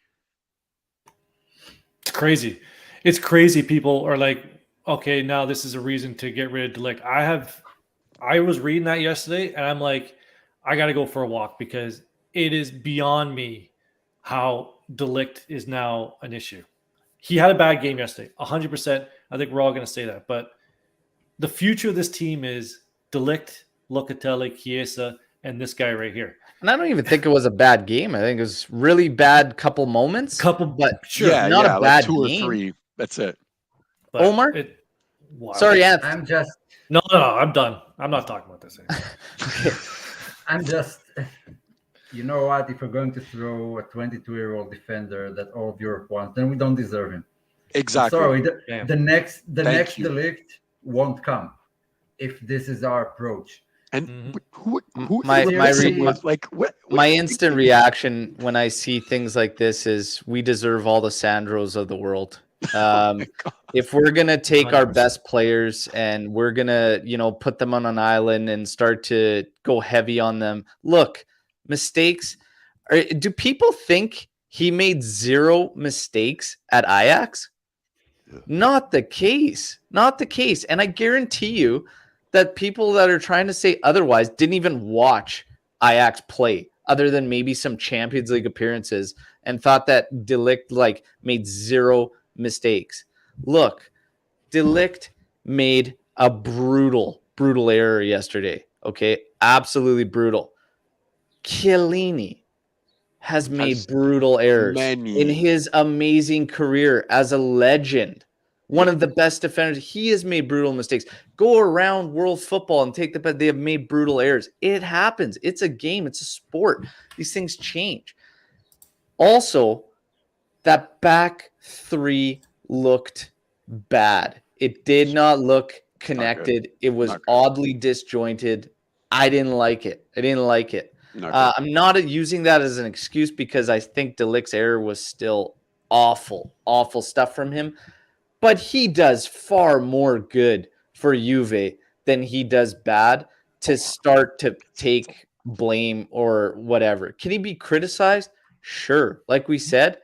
Speaker 3: It's crazy. It's crazy. People are like, okay, now this is a reason to get rid of Ligt. I was reading that yesterday, and I'm like, I got to go for a walk because it is beyond me how Ligt is now an issue. he had a bad game yesterday. 100%. I think we're all going to say that. But the future of this team is Ligt, Locatelli, Chiesa, and this guy right here.
Speaker 2: And I don't even think it was a bad game. I think it was really bad couple moments.
Speaker 3: But sure,
Speaker 2: not a bad
Speaker 4: like 2 or
Speaker 2: game.
Speaker 4: 3. That's it.
Speaker 3: But
Speaker 2: Omar?
Speaker 3: Wow.
Speaker 2: Sorry, Anthony.
Speaker 5: I'm just
Speaker 3: No, I'm done. I'm not talking about this anymore.
Speaker 5: I'm just, you know what? If we're going to throw a 22-year-old defender that all of Europe wants, then we don't deserve him.
Speaker 4: Exactly.
Speaker 5: Sorry, the next
Speaker 4: you.
Speaker 5: Ligt won't come if this is our approach.
Speaker 4: And
Speaker 2: my instant reaction when I see things like this is we deserve all the Sandros of the world. If we're gonna take our best players and we're gonna, put them on an island and start to go heavy on them, look, mistakes. Do people think he made 0 mistakes at Ajax? Not the case. Not the case. And I guarantee you that people that are trying to say otherwise didn't even watch Ajax play, other than maybe some Champions League appearances, and thought that De Ligt made 0 mistakes. Look, De Ligt made a brutal error yesterday. Okay, absolutely brutal. Chiellini has made brutal errors in his amazing career as a legend. One of the best defenders. He has made brutal mistakes. Go around world football and take they have made brutal errors. It happens. It's a game. It's a sport. These things change. Also, that back 3 looked bad. It did not look connected. It was oddly disjointed. I didn't like it. I'm not using that as an excuse because I think De Ligt's error was still awful stuff from him. But he does far more good for Juve than he does bad to start to take blame or whatever. Can he be criticized? Sure. Like we said,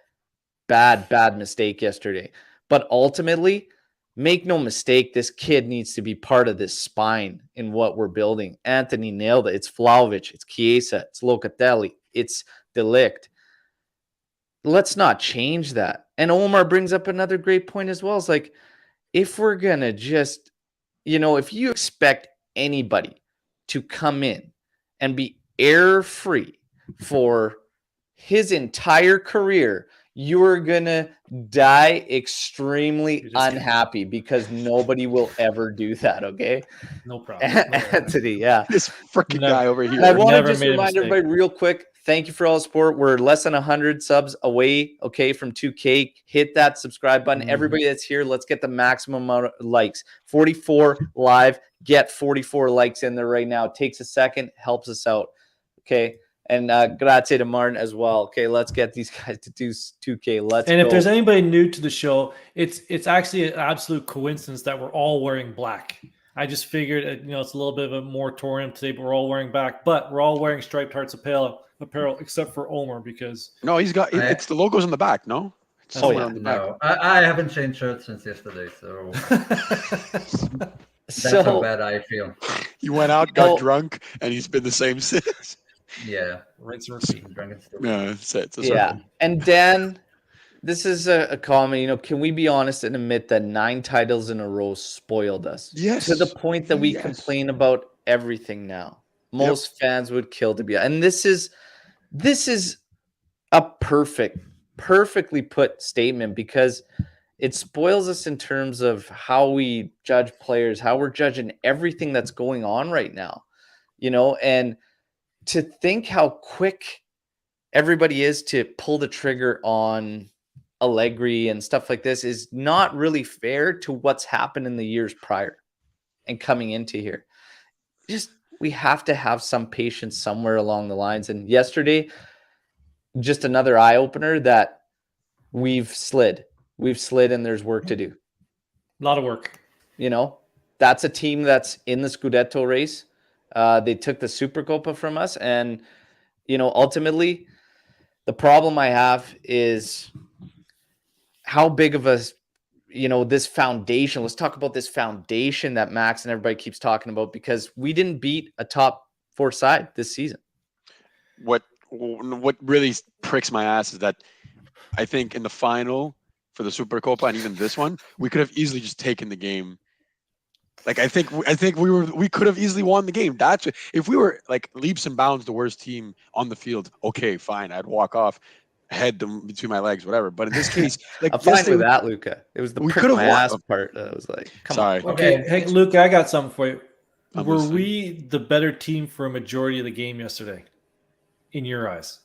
Speaker 2: bad mistake yesterday. But ultimately, make no mistake, this kid needs to be part of this spine in what we're building. Anthony nailed it. It's Vlahovic, it's Chiesa, it's Locatelli, it's De Ligt. Let's not change that. And Omar brings up another great point as well. It's like, if we're going to just, if you expect anybody to come in and be error-free for his entire career, you're going to die extremely unhappy because nobody will ever do that, okay?
Speaker 3: No problem.
Speaker 2: Anthony, yeah.
Speaker 4: This freaking guy over here.
Speaker 2: And I want to just remind everybody real quick, thank you for all the support. We're less than 100 subs away, okay, from 2K. Hit that subscribe button. Everybody that's here, let's get the maximum amount of likes. 44 live. Get 44 likes in there right now. It takes a second, helps us out, okay? And grazie to Martin as well. Okay, let's get these guys to do 2K. Let's
Speaker 3: And
Speaker 2: go.
Speaker 3: if there's anybody new to the show, it's actually an absolute coincidence that we're all wearing black. I just figured, it's a little bit of a moratorium today, but we're all wearing black. But we're all wearing Striped Hearts apparel except for Omer because...
Speaker 4: No, he's got... It's the logos on the back, no?
Speaker 5: It's on the back. No, I haven't changed shirts since yesterday, so... That's how bad I feel.
Speaker 4: He went out, got drunk, and he's been the same since.
Speaker 5: Yeah,
Speaker 3: rinse and repeat.
Speaker 4: Yeah, that's it.
Speaker 2: Yeah, and Dan, this is a comment. Can we be honest and admit that 9 titles in a row spoiled us?
Speaker 4: Yes.
Speaker 2: To the point that we complain about everything now. Most fans would kill to be. And this is a perfectly put statement because it spoils us in terms of how we judge players, how we're judging everything that's going on right now. And to think how quick everybody is to pull the trigger on Allegri and stuff like this is not really fair to what's happened in the years prior and coming into here. We have to have some patience somewhere along the lines. And yesterday, just another eye-opener that we've slid and there's work to do.
Speaker 3: A lot of work.
Speaker 2: That's a team that's in the Scudetto race. They took the Supercoppa from us. And, ultimately, the problem I have is how big of a, this foundation. Let's talk about this foundation that Max and everybody keeps talking about because we didn't beat a top 4 side this season.
Speaker 4: What really pricks my ass is that I think in the final, for the Supercoppa and even this one, we could have easily just taken the game. Like I think we could have easily won the game. That's if we were like leaps and bounds the worst team on the field. Okay, fine, I'd walk off, head them between my legs, whatever. But in this case, like
Speaker 2: I'm fine with that, Luca. It was the
Speaker 4: we
Speaker 2: prick
Speaker 4: could have
Speaker 2: my
Speaker 4: won.
Speaker 2: ass part that I was like, come
Speaker 4: Sorry.
Speaker 2: on.
Speaker 3: Okay, hey, Luca, I got something for you.
Speaker 4: I'm
Speaker 3: Were
Speaker 4: listening.
Speaker 3: we the better team for a majority of the game yesterday, in your eyes?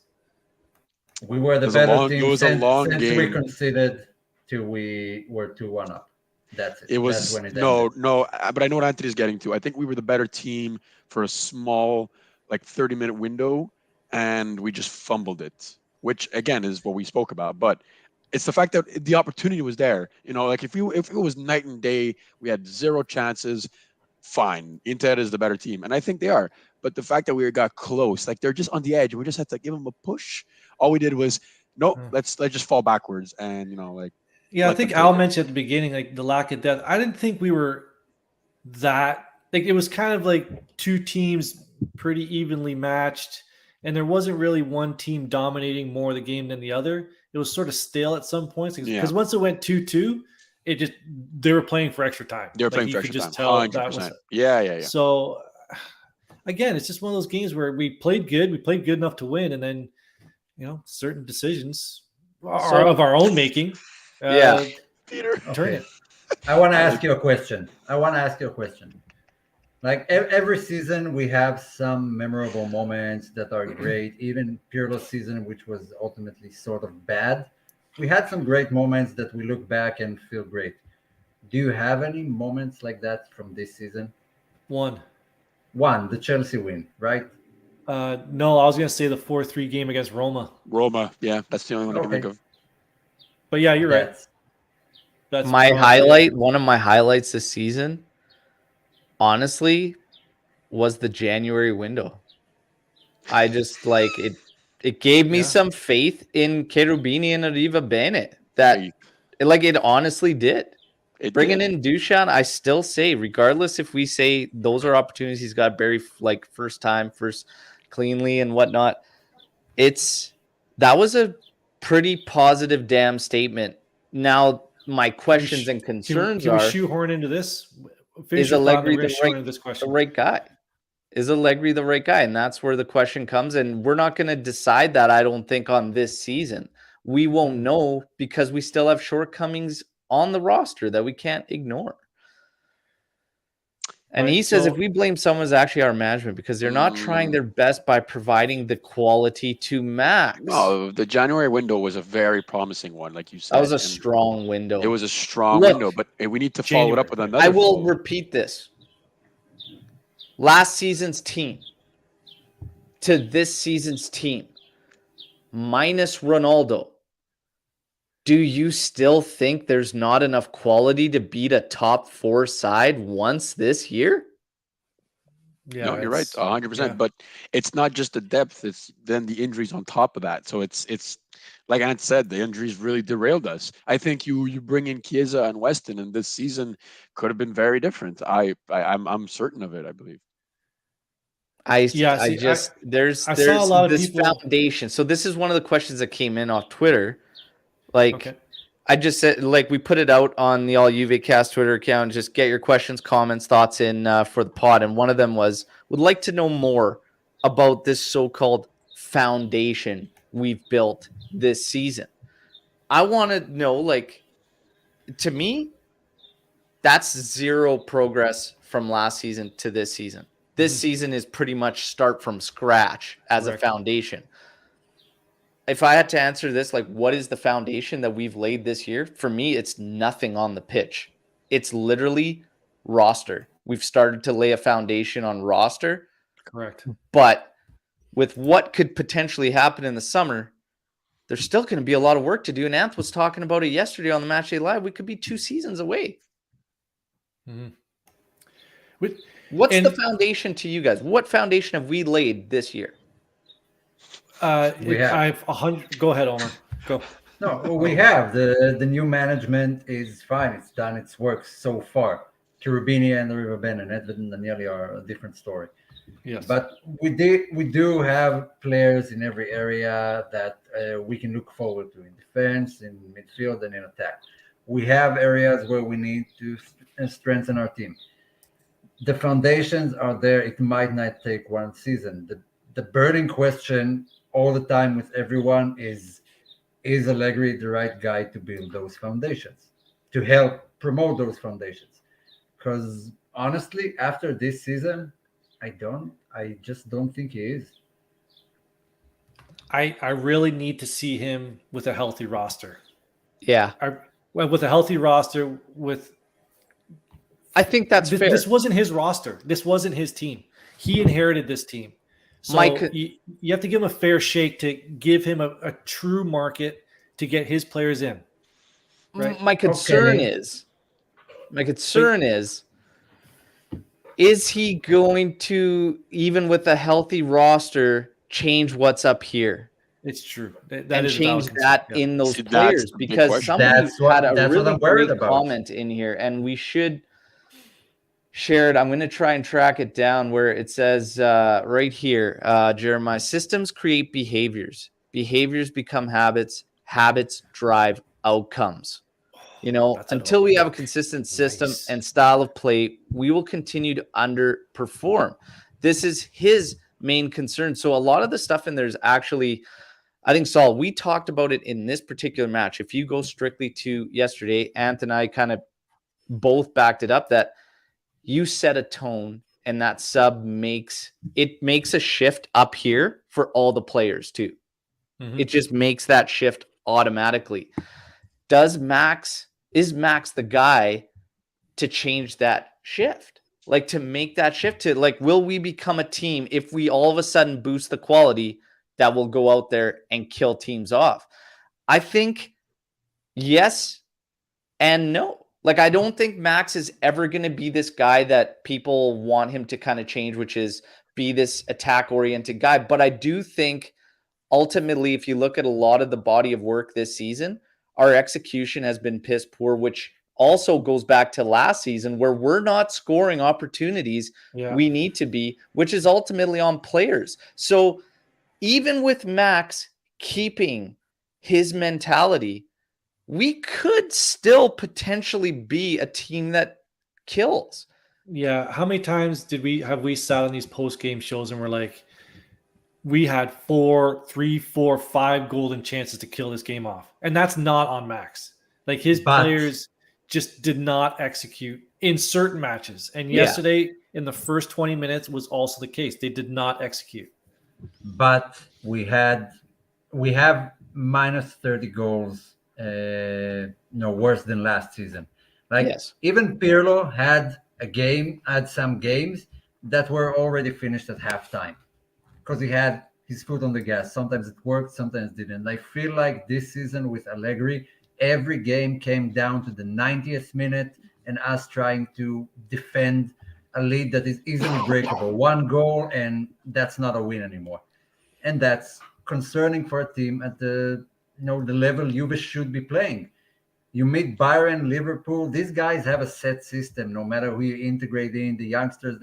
Speaker 5: We were the
Speaker 4: It was a
Speaker 5: better
Speaker 4: long-
Speaker 5: team
Speaker 4: it was a
Speaker 5: since,
Speaker 4: long
Speaker 5: we
Speaker 4: game.
Speaker 5: conceded till we were 2-1 up. That's it.
Speaker 4: It was
Speaker 5: That's when it
Speaker 4: no,
Speaker 5: ended.
Speaker 4: but I know what Anthony's getting to. I think we were the better team for a small, like 30-minute window, and we just fumbled it, which again is what we spoke about. But it's the fact that the opportunity was there. You know, like if it was night and day, we had 0 chances. Fine, Inter is the better team, and I think they are. But the fact that we got close, like they're just on the edge, we just had to give them a push. All we did was, no, let's just fall backwards, and like.
Speaker 3: Yeah, I
Speaker 4: let
Speaker 3: think
Speaker 4: them
Speaker 3: Al
Speaker 4: take it.
Speaker 3: mentioned at the beginning, like the lack of depth. I didn't think we were that like it was kind of like two teams pretty evenly matched, and there wasn't really one team dominating more of the game than the other. It was sort of stale at some points because once it went 2-2, it just they were playing for extra time.
Speaker 4: They were playing for extra time. 100%. Yeah.
Speaker 3: So again, it's just one of those games where we played good enough to win, and then certain decisions are of our own making.
Speaker 4: Peter.
Speaker 3: Turn it.
Speaker 5: I want to ask you a question. Like every season, we have some memorable moments that are great. Even Pirlo's season, which was ultimately sort of bad, we had some great moments that we look back and feel great. Do you have any moments like that from this season?
Speaker 3: One,
Speaker 5: the Chelsea win, right?
Speaker 3: No, I was going to say the 4-3 game against Roma.
Speaker 4: Yeah, that's the only one I can think of.
Speaker 3: But yeah, you're right.
Speaker 2: That's my highlight. One of my highlights this season, honestly, was the January window. I just like it. It gave me some faith in Cherubini and Arriva Bene. It honestly did. Bringing in Dusan, I still say, regardless if we say those are opportunities he's got very first cleanly and whatnot, that was a pretty positive damn statement. Now my questions and concerns
Speaker 3: can we shoehorn into this?
Speaker 2: Is Allegri the right guy? Is Allegri the right guy? And that's where the question comes. And we're not going to decide that, I don't think, on this season. We won't know because we still have shortcomings on the roster that we can't ignore. And he says if we blame someone, it's actually our management because they're not trying their best by providing the quality to max.
Speaker 4: No, the January window was a very promising one, like you said.
Speaker 2: That was a strong window.
Speaker 4: It was a strong window, but we need to follow it up with another.
Speaker 2: I will repeat this. Last season's team to this season's team, minus Ronaldo, do you still think there's not enough quality to beat a top 4 side once this year?
Speaker 4: Yeah, no, you're right, 100%. Yeah. But it's not just the depth; it's then the injuries on top of that. So it's like Ant said, the injuries really derailed us. I think you bring in Chiesa and Weston, and this season could have been very different. I'm certain of it. I believe.
Speaker 2: There's
Speaker 3: saw a lot of people...
Speaker 2: foundation. So this is one of the questions that came in off Twitter. I just said, we put it out on the All Juve Cast Twitter account. Just get your questions, comments, thoughts in for the pod. And one of them was, would like to know more about this so-called foundation we've built this season. I want to know, to me, that's zero progress from last season to this season. This season is pretty much start from scratch as a foundation. If I had to answer this, what is the foundation that we've laid this year? For me, it's nothing on the pitch. It's literally roster. We've started to lay a foundation on roster.
Speaker 3: Correct.
Speaker 2: But with what could potentially happen in the summer, there's still going to be a lot of work to do. And Anth was talking about it yesterday on the Matchday Live. We could be 2 seasons away. What's the foundation to you guys? What foundation have we laid this year?
Speaker 5: We have
Speaker 3: 100. Go ahead, Omer. Go.
Speaker 5: No, we have the new management is fine. It's done its work so far. Cherubini and Arriva Bene and Edwin and Daniele are a different story.
Speaker 3: Yes.
Speaker 5: But we do have players in every area that we can look forward to in defense, in midfield, and in attack. We have areas where we need to strengthen our team. The foundations are there. It might not take one season. The burning question all the time with everyone is Allegri the right guy to build those foundations, to help promote those foundations? Because honestly, after this season, I just don't think he is.
Speaker 3: I really need to see him with a healthy roster.
Speaker 2: Yeah,
Speaker 3: With a healthy roster,
Speaker 2: I think that's fair.
Speaker 3: This wasn't his roster. This wasn't his team. He inherited this team. So you have to give him a fair shake to give him a true market to get his players in. Right?
Speaker 2: My concern is he going to, even with a healthy roster, change what's up here?
Speaker 3: It's true.
Speaker 2: And change that in those players, because somebody had a really great comment in here, and we should share it. I'm going to try and track it down where it says right here, Jeremiah, systems create behaviors. Behaviors become habits. Habits drive outcomes. Until we have a consistent system and style of play, we will continue to underperform. This is his main concern. So a lot of the stuff in there is actually, I think, Saul, we talked about it in this particular match. If you go strictly to yesterday, Ant and I kind of both backed it up that you set a tone, and that sub makes a shift up here for all the players too. Mm-hmm. It just makes that shift automatically. Is Max the guy to change that shift? Like, to make that shift to, like, will we become a team if we all of a sudden boost the quality that will go out there and kill teams off? I think yes and no. Like, I don't think Max is ever going to be this guy that people want him to kind of change, which is be this attack-oriented guy. But I do think ultimately, if you look at a lot of the body of work this season, our execution has been piss poor, which also goes back to last season where we're not scoring opportunities we need to be, which is ultimately on players. So even with Max keeping his mentality, we could still potentially be a team that kills.
Speaker 3: Yeah. How many times have we sat on these post-game shows and we're like, we had 3, 4, 5 golden chances to kill this game off. And that's not on Max. Like, his players just did not execute in certain matches. And yesterday, in the first 20 minutes, was also the case. They did not execute.
Speaker 5: But we have minus 30 goals, worse than last season. Even Pirlo had some games that were already finished at halftime, because he had his foot on the gas. Sometimes it worked, sometimes it didn't. I feel like this season with Allegri, every game came down to the 90th minute and us trying to defend a lead that is easily breakable. One goal, and that's not a win anymore. And that's concerning for a team at the level Juve should be playing. You meet Bayern, Liverpool. These guys have a set system. No matter who you integrate in, the youngsters,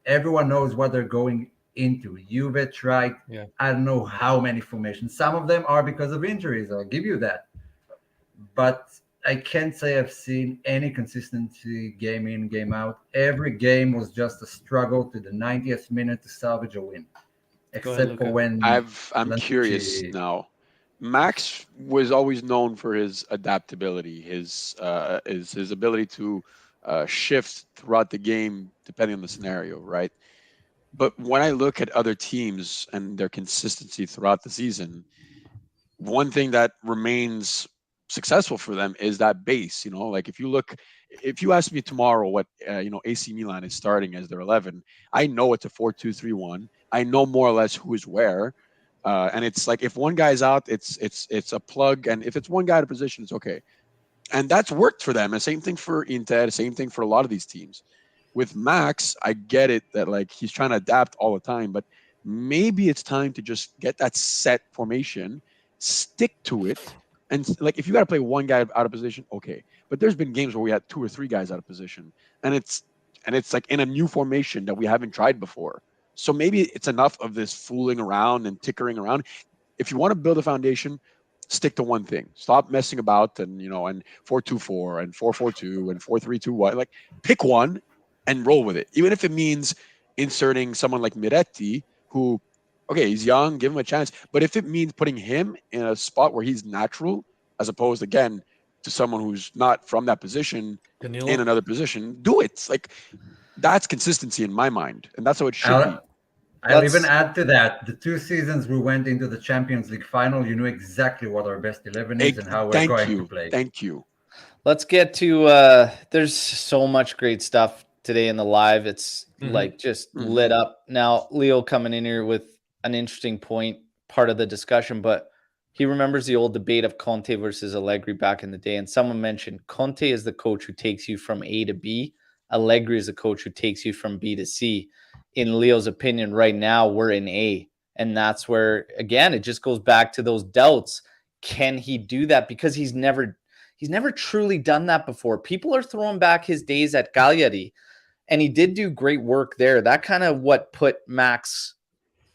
Speaker 5: everyone knows what they're going into. Juve tried, I don't know how many formations. Some of them are because of injuries. I'll give you that. But I can't say I've seen any consistency game in, game out. Every game was just a struggle to the 90th minute to salvage a win. Except for when
Speaker 4: I'm curious now. Max was always known for his adaptability, his ability to shift throughout the game depending on the scenario, right? But when I look at other teams and their consistency throughout the season, one thing that remains successful for them is that base. Like, if you ask me tomorrow what AC Milan is starting as their 11, I know it's a 4-2-3-1. I know more or less who is where, and it's like, if one guy's out, it's a plug, and if it's one guy at a position, it's okay. And that's worked for them. And same thing for Inter, same thing for a lot of these teams. With Max, I get it that, like, he's trying to adapt all the time, but maybe it's time to just get that set formation, stick to it. And, like, if you got to play one guy out of position, okay. But there's been games where we had 2 or 3 guys out of position, and it's like in a new formation that we haven't tried before. So maybe it's enough of this fooling around and tickering around. If you want to build a foundation, stick to one thing. Stop messing about and 4-2-4 and 4-4-2 and 4-3-2. Like, pick one and roll with it. Even if it means inserting someone like Miretti, who, okay, he's young, give him a chance. But if it means putting him in a spot where he's natural, as opposed again to someone who's not from that position
Speaker 3: Danilo?
Speaker 4: in another position, do it. Like, that's consistency in my mind, and that's how it should be.
Speaker 5: I'll even add to that. The 2 seasons we went into the Champions League final, you knew exactly what our best 11 is and how we're going to play.
Speaker 4: Thank you.
Speaker 2: Let's get to there's so much great stuff today in the live. It's like just lit up. Now, Leo coming in here with an interesting point, part of the discussion, but he remembers the old debate of Conte versus Allegri back in the day. And someone mentioned Conte is the coach who takes you from A to B. Allegri is the coach who takes you from B to C. In Leo's opinion, right now, we're in A. And that's where, again, it just goes back to those doubts. Can he do that? Because he's never truly done that before. People are throwing back his days at Cagliari, and he did do great work there. That kind of what put Max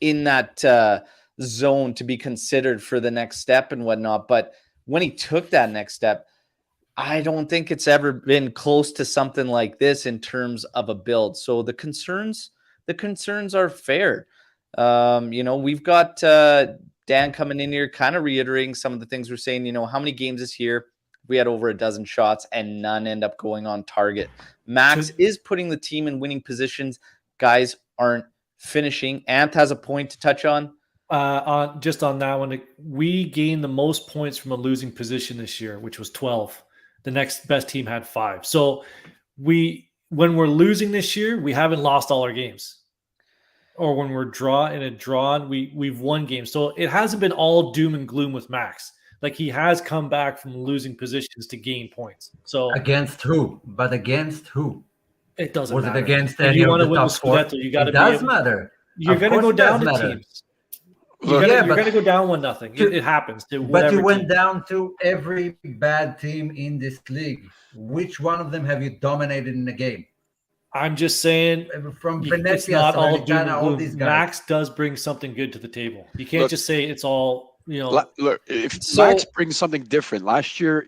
Speaker 2: in that zone to be considered for the next step and whatnot. But when he took that next step, I don't think it's ever been close to something like this in terms of a build. So the concerns are fair. We've got Dan coming in here, kind of reiterating some of the things we're saying. How many games this year we had over a dozen shots and none end up going on target. Max is putting the team in winning positions. Guys aren't finishing. Ant has a point to touch on.
Speaker 3: On that one, we gained the most points from a losing position this year, which was 12. The next best team had 5. So when we're losing this year, we haven't lost all our games. Or when we're drawn, we've won games. So it hasn't been all doom and gloom with Max. Like, he has come back from losing positions to gain points. So
Speaker 5: against who? But against who?
Speaker 3: It doesn't matter.
Speaker 5: Was it against any of the top 4? It does matter.
Speaker 3: You're going to go down to teams. You're going to go down 1-0. It happens.
Speaker 5: But you went down to every bad team in this league. Which one of them have you dominated in the game?
Speaker 3: I'm just saying,
Speaker 5: from
Speaker 3: Venezia, it's not all doom and gloom. Max does bring something good to the table. You can't just say it's all,
Speaker 4: Look, if Max brings something different. Last year,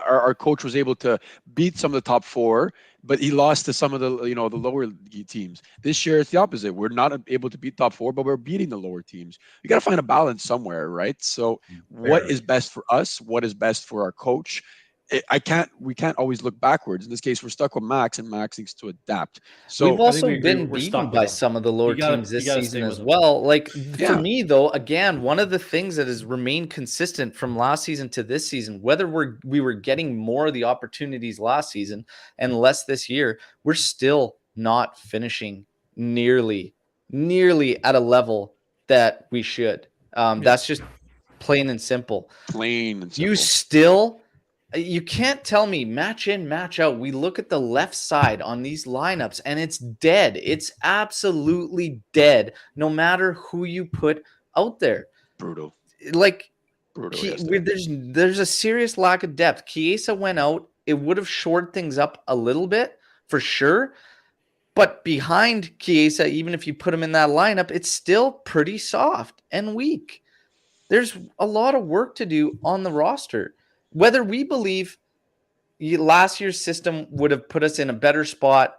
Speaker 4: our coach was able to beat some of the top 4, but he lost to some of the the lower teams. This year, it's the opposite. We're not able to beat top 4, but we're beating the lower teams. You got to find a balance somewhere, right? So, what is best for us? What is best for our coach? We can't always look backwards. In this case, we're stuck with Max, and Max needs to adapt. So
Speaker 2: we've also been beaten by some of the lower teams this season as well. Like, for me, though, again, one of the things that has remained consistent from last season to this season, whether we were getting more of the opportunities last season and less this year, we're still not finishing nearly at a level that we should. That's just plain and simple. You can't tell me match in, match out. We look at the left side on these lineups and it's dead. It's absolutely dead, no matter who you put out there.
Speaker 4: Brutal.
Speaker 2: There's a serious lack of depth. Chiesa went out. It would have shored things up a little bit for sure. But behind Chiesa, even if you put him in that lineup, it's still pretty soft and weak. There's a lot of work to do on the roster. Whether we believe last year's system would have put us in a better spot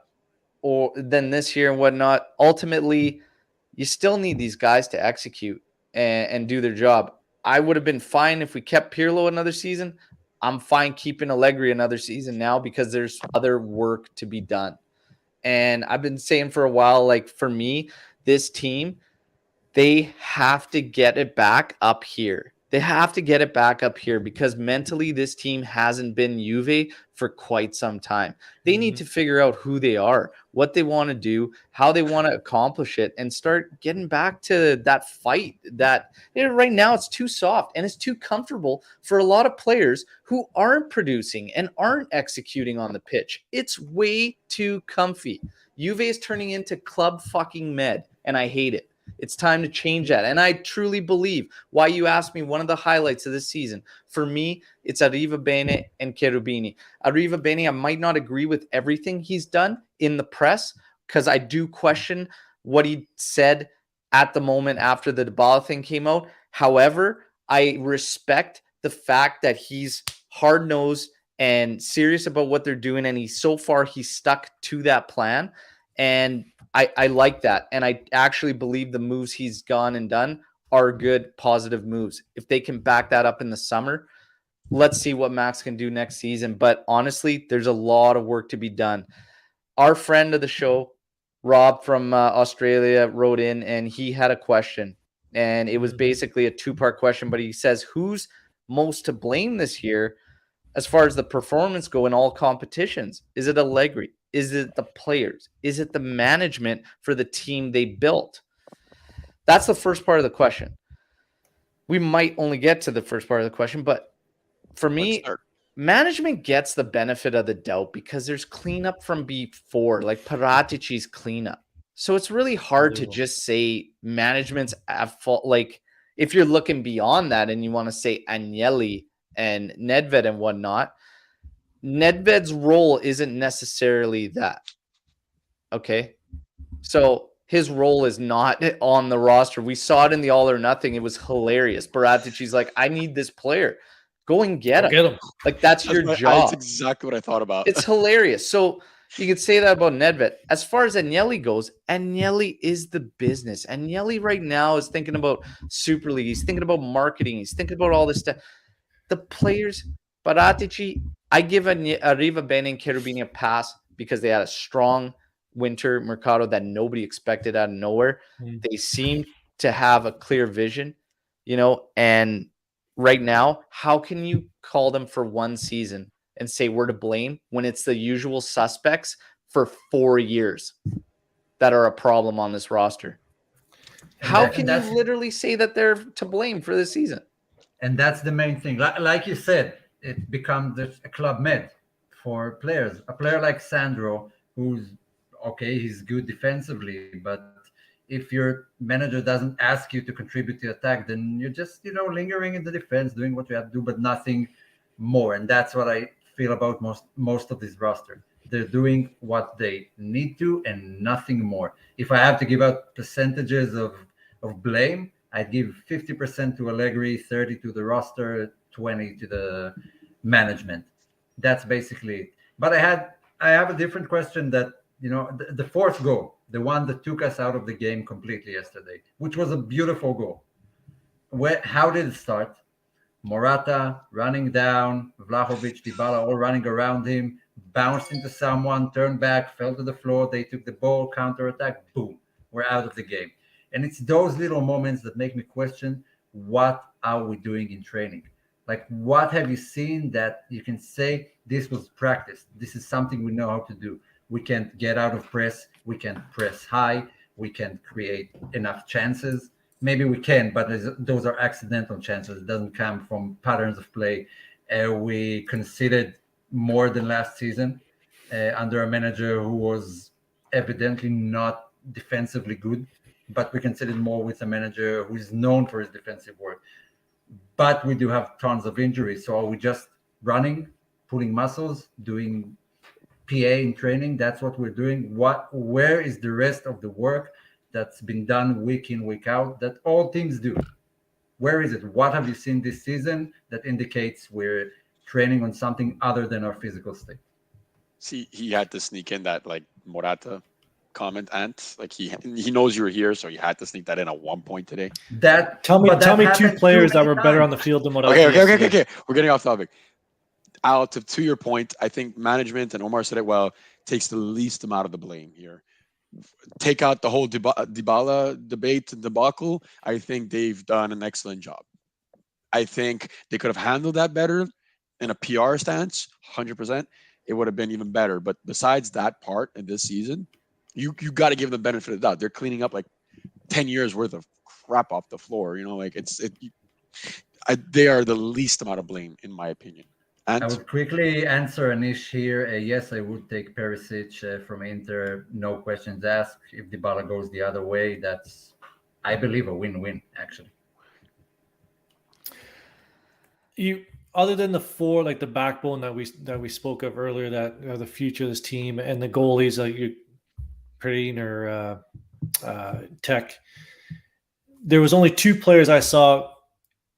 Speaker 2: than this year and whatnot, ultimately, you still need these guys to execute and do their job. I would have been fine if we kept Pirlo another season. I'm fine keeping Allegri another season now because there's other work to be done. And I've been saying for a while, like, for me, this team, they have to get it back up here. They have to get it back up here because mentally this team hasn't been Juve for quite some time. They need to figure out who they are, what they want to do, how they want to accomplish it, and start getting back to that fight that right now it's too soft and it's too comfortable for a lot of players who aren't producing and aren't executing on the pitch. It's way too comfy. Juve is turning into club fucking med, and I hate it. It's time to change that. And I truly believe why you asked me one of the highlights of this season. For me, it's Arrivabene and Cherubini. Arrivabene, I might not agree with everything he's done in the press because I do question what he said at the moment after the Dybala thing came out. However, I respect the fact that he's hard-nosed and serious about what they're doing, and he's stuck to that plan. And I like that. And I actually believe the moves he's gone and done are good, positive moves. If they can back that up in the summer, let's see what Max can do next season. But honestly, there's a lot of work to be done. Our friend of the show, Rob from Australia, wrote in, and he had a question. And it was basically a two-part question, but he says, who's most to blame this year as far as the performance go in all competitions? Is it Allegri? Is it the players? Is it the management for the team they built? That's the first part of the question. We might only get to the first part of the question, but for me, management gets the benefit of the doubt because there's cleanup from before, like Paratici's cleanup. So it's really hard to just say management's at fault. Like, if you're looking beyond that and you want to say Agnelli and Nedved and whatnot, Nedved's role isn't necessarily that. Okay. So his role is not on the roster. We saw it in the All or Nothing. It was hilarious. Paratici's like, I need this player. Go and get him. Like, that's your job.
Speaker 4: That's exactly what I thought about.
Speaker 2: It's hilarious. So you could say that about Nedved. As far as Agnelli goes, Agnelli is the business. Agnelli right now is thinking about Super League. He's thinking about marketing. He's thinking about all this stuff. The players, Paratici, I give Arriva Bene and Cherubini a pass because they had a strong winter mercado that nobody expected out of nowhere. They seem to have a clear vision, and right now, how can you call them for one season and say we're to blame when it's the usual suspects for 4 years that are a problem on this roster? How can you literally say that they're to blame for this season?
Speaker 5: And that's the main thing. Like you said, it becomes a club med for players. A player like Sandro, who's okay, he's good defensively, but if your manager doesn't ask you to contribute to attack, then you're just, lingering in the defense, doing what you have to do, but nothing more. And that's what I feel about most of this roster. They're doing what they need to and nothing more. If I have to give out percentages of blame, I'd give 50% to Allegri, 30 to the roster, 20 to the management. That's basically it. But I have a different question that, the fourth goal, the one that took us out of the game completely yesterday, which was a beautiful goal. How did it start? Morata running down, Vlahovic, Dybala all running around him, bounced into someone, turned back, fell to the floor. They took the ball, counterattack, boom, we're out of the game. And it's those little moments that make me question, what are we doing in training? Like, what have you seen that you can say this was practice? This is something we know how to do. We can't get out of press. We can't press high. We can't create enough chances. Maybe we can, but those are accidental chances. It doesn't come from patterns of play. We conceded more than last season under a manager who was evidently not defensively good, but we conceded more with a manager who is known for his defensive work. But we do have tons of injuries. So are we just running, pulling muscles, doing PA in training? That's what we're doing. Where is the rest of the work that's been done week in, week out, that all teams do? Where is it? What have you seen this season that indicates we're training on something other than our physical state?
Speaker 4: See, he had to sneak in that Morata comment, Ant. He knows you were here, so he had to sneak that in at one point today.
Speaker 3: Tell me two players that were better on the field than Morata.
Speaker 4: Okay. We're getting off topic. Out to your point, I think management, and Omer said it well, takes the least amount of the blame here. Take out the whole Dybala debate and debacle. I think they've done an excellent job. I think they could have handled that better in a PR stance, 100%. It would have been even better. But besides that part in this season, you got to give them the benefit of the doubt. They're cleaning up 10 years worth of crap off the floor. They are the least amount of blame, in my opinion. And
Speaker 5: I would quickly answer Anish here. Yes, I would take Perisic from Inter. No questions asked. If Dybala goes the other way, that's, I believe, a win-win, actually.
Speaker 3: Other than the four, the backbone that we spoke of earlier, that are the future of this team, and the goalies, like Perrine or Tech. There was only 2 players I saw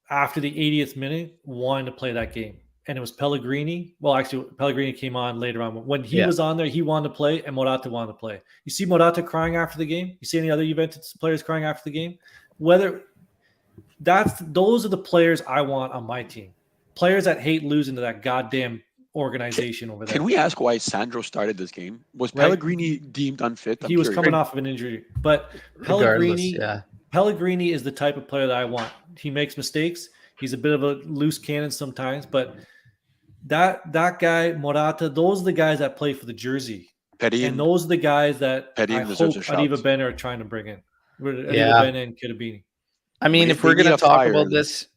Speaker 3: after the 80th minute wanting to play that game. And it was Pellegrini. Well, actually, Pellegrini came on later on. When he was on there, he wanted to play, and Morata wanted to play. You see Morata crying after the game? You see any other Juventus players crying after the game? Those are the players I want on my team. Players that hate losing to that goddamn organization over there.
Speaker 4: Can we ask why Sandro started this game? Was Pellegrini deemed unfit?
Speaker 3: He was coming off of an injury. But Pellegrini is the type of player that I want. He makes mistakes. He's a bit of a loose cannon sometimes, but that guy, Morata, those are the guys that play for the jersey. And those are the guys that I hope Arriva Bene are trying to bring in. Arriva Bene and Cherubini.
Speaker 2: I mean, if we're going to talk about this,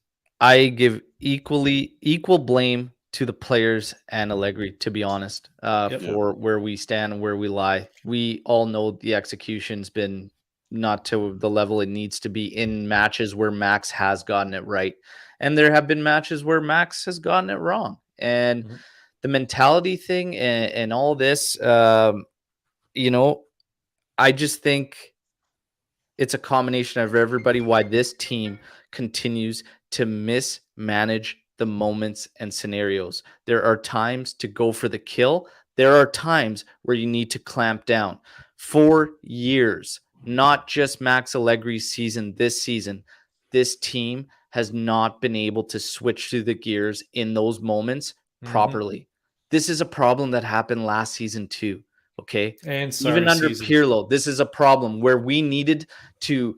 Speaker 2: I give equal blame to the players and Allegri, to be honest, for where we stand and where we lie. We all know the execution's been not to the level it needs to be in matches where Max has gotten it right. And there have been matches where Max has gotten it wrong. And the mentality thing and all this, I just think it's a combination of everybody why this team continues to mismanage the moments and scenarios. There are times to go for the kill. There are times where you need to clamp down. For years, not just Max Allegri's season, this team has not been able to switch through the gears in those moments properly. This is a problem that happened last season too. Okay. And even under Pirlo, this is a problem where we needed to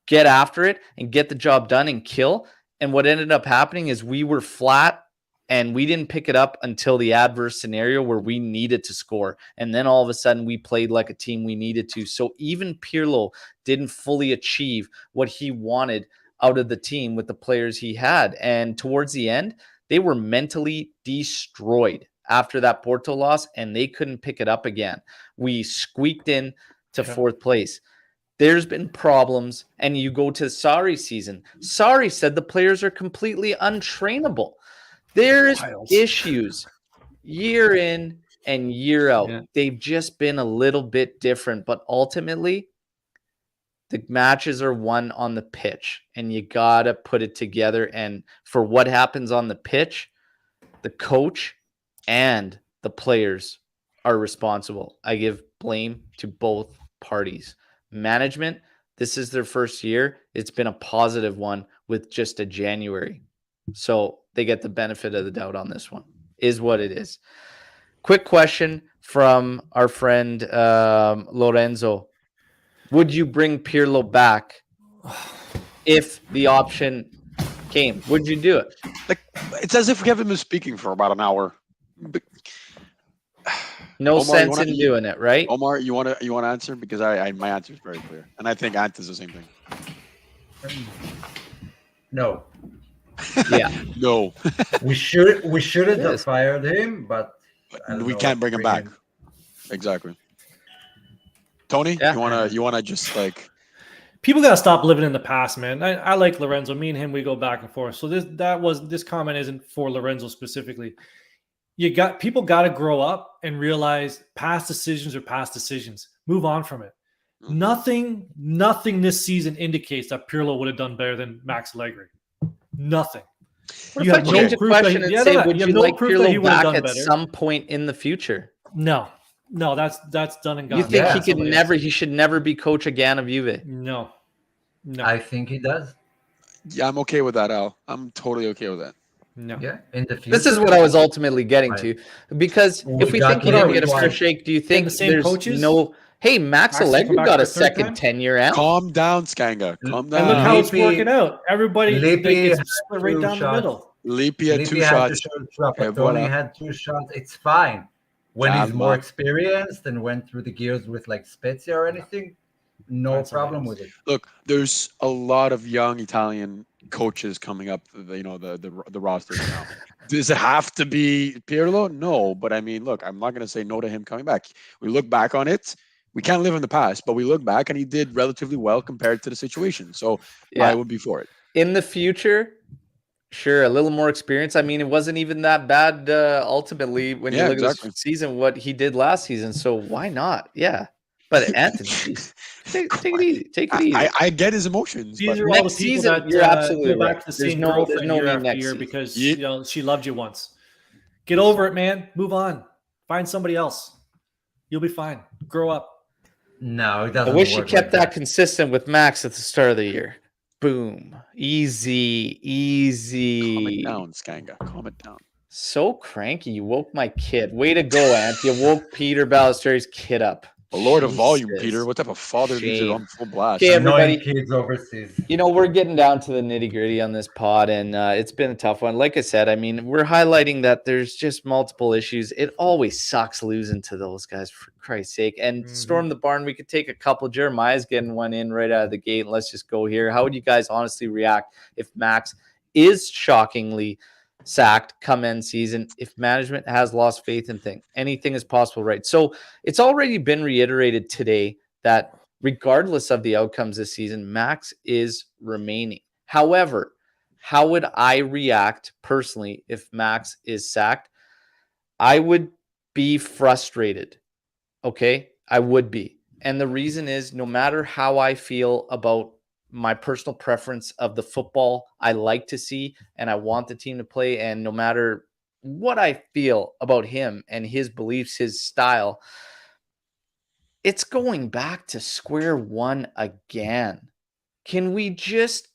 Speaker 2: get after it and get the job done and kill. And what ended up happening is we were flat and we didn't pick it up until the adverse scenario where we needed to score. And then all of a sudden we played like a team we needed to. So even Pirlo didn't fully achieve what he wanted out of the team with the players he had. And towards the end, they were mentally destroyed after that Porto loss, and they couldn't pick it up again. We squeaked in to 4th place. There's been problems, and you go to Sarri's season. Sarri said the players are completely untrainable. There's issues year in and year out. Yeah. They've just been a little bit different, but ultimately, the matches are won on the pitch, and you got to put it together. And for what happens on the pitch, the coach and the players are responsible. I give blame to both parties. Management, this is their first year. It's been a positive one with just a January. So they get the benefit of the doubt on this one, is what it is. Quick question from our friend Lorenzo. Would you bring Pirlo back if the option came? Would you do it?
Speaker 4: Like, it's as if Kevin was speaking for about an hour.
Speaker 2: No Omar, sense in doing it, right?
Speaker 4: Omar, you want to answer? Because my answer is very clear, and I think Ant is the same thing.
Speaker 5: No.
Speaker 2: Yeah.
Speaker 4: No.
Speaker 5: we shouldn't have fired him, but
Speaker 4: we can't bring him back. Exactly. Tony, you wanna just like
Speaker 3: people gotta stop living in the past, man. I like Lorenzo. Me and him, we go back and forth. So this comment isn't for Lorenzo specifically. People got to grow up and realize past decisions are past decisions. Move on from it. Nothing this season indicates that Pirlo would have done better than Max Allegri. Nothing.
Speaker 2: You have no proof and say, would you like Pirlo back at some point in the future?
Speaker 3: No, that's done and gone.
Speaker 2: You think he should never be coach again of Juve?
Speaker 3: No.
Speaker 5: I think he does.
Speaker 4: Yeah, I'm okay with that, Al. I'm totally okay with that.
Speaker 3: No.
Speaker 5: Yeah, in the future,
Speaker 2: this is what I was ultimately getting to. Because if we think he didn't get a fair shake, do you think there's coaches? No? Hey, Max Allegri got a second 10-year out.
Speaker 4: Calm down, Skanga. Calm down.
Speaker 3: And look how it's working out. Everybody gets split right down the middle.
Speaker 4: Lippi had 2 shots.
Speaker 5: Tony had 2 shots. It's fine. When he's more experienced and went through the gears with like Spezia or anything, no problem with it.
Speaker 4: Look, there's a lot of young Italian coaches coming up, the roster now. Does it have to be Pirlo? No, but I mean, look, I'm not going to say no to him coming back. We look back on it. We can't live in the past, but we look back and he did relatively well compared to the situation. So I would be for it.
Speaker 2: In the future, sure, a little more experience. I mean, it wasn't even that bad ultimately when you look at this season, what he did last season. So why not? Yeah. But Anthony, geez, take it easy. Take it easy.
Speaker 4: I get his emotions,
Speaker 3: These
Speaker 4: but
Speaker 3: are all the
Speaker 2: next
Speaker 3: people
Speaker 2: season,
Speaker 3: that
Speaker 2: you're absolutely
Speaker 3: go back
Speaker 2: right.
Speaker 3: to the
Speaker 2: There's
Speaker 3: same
Speaker 2: no
Speaker 3: girlfriend
Speaker 2: need
Speaker 3: year after
Speaker 2: next
Speaker 3: year
Speaker 2: season.
Speaker 3: because
Speaker 4: Yeah.
Speaker 3: she loved you once. Get over it, man. Move on. Find somebody else. You'll be fine. Grow up.
Speaker 5: No, it
Speaker 2: I
Speaker 5: doesn't
Speaker 2: wish you
Speaker 5: work
Speaker 2: kept
Speaker 5: like
Speaker 2: that consistent with Max at the start of the year. Boom. Easy.
Speaker 4: calm it
Speaker 2: Easy.
Speaker 4: down, Skanga. Calm it down.
Speaker 2: So cranky. You woke my kid. Way to go, Ant. You woke Peter Ballesteri's kid up.
Speaker 4: A lord of volume,
Speaker 2: Jesus.
Speaker 4: Peter. What type of father leaves it
Speaker 2: Shame.
Speaker 4: on full blast?
Speaker 2: Okay,
Speaker 5: Annoying
Speaker 2: everybody.
Speaker 5: kids overseas.
Speaker 2: You know, we're getting down to the nitty gritty on this pod, and it's been a tough one. Like I said, I mean, we're highlighting that there's just multiple issues. It always sucks losing to those guys, for Christ's sake. And storm the barn, we could take a couple. Jeremiah's getting one in right out of the gate. Let's just go here. How would you guys honestly react if Max is shockingly sacked come end season, if management has lost faith in things? Anything is possible, right? So it's already been reiterated today that regardless of the outcomes this season, Max is remaining. However, how would I react personally if Max is sacked? I would be frustrated. Okay? I would be. And the reason is no matter how I feel about my personal preference of the football I like to see and I want the team to play, and no matter what I feel about him and his beliefs, his style, it's going back to square one again. Can we just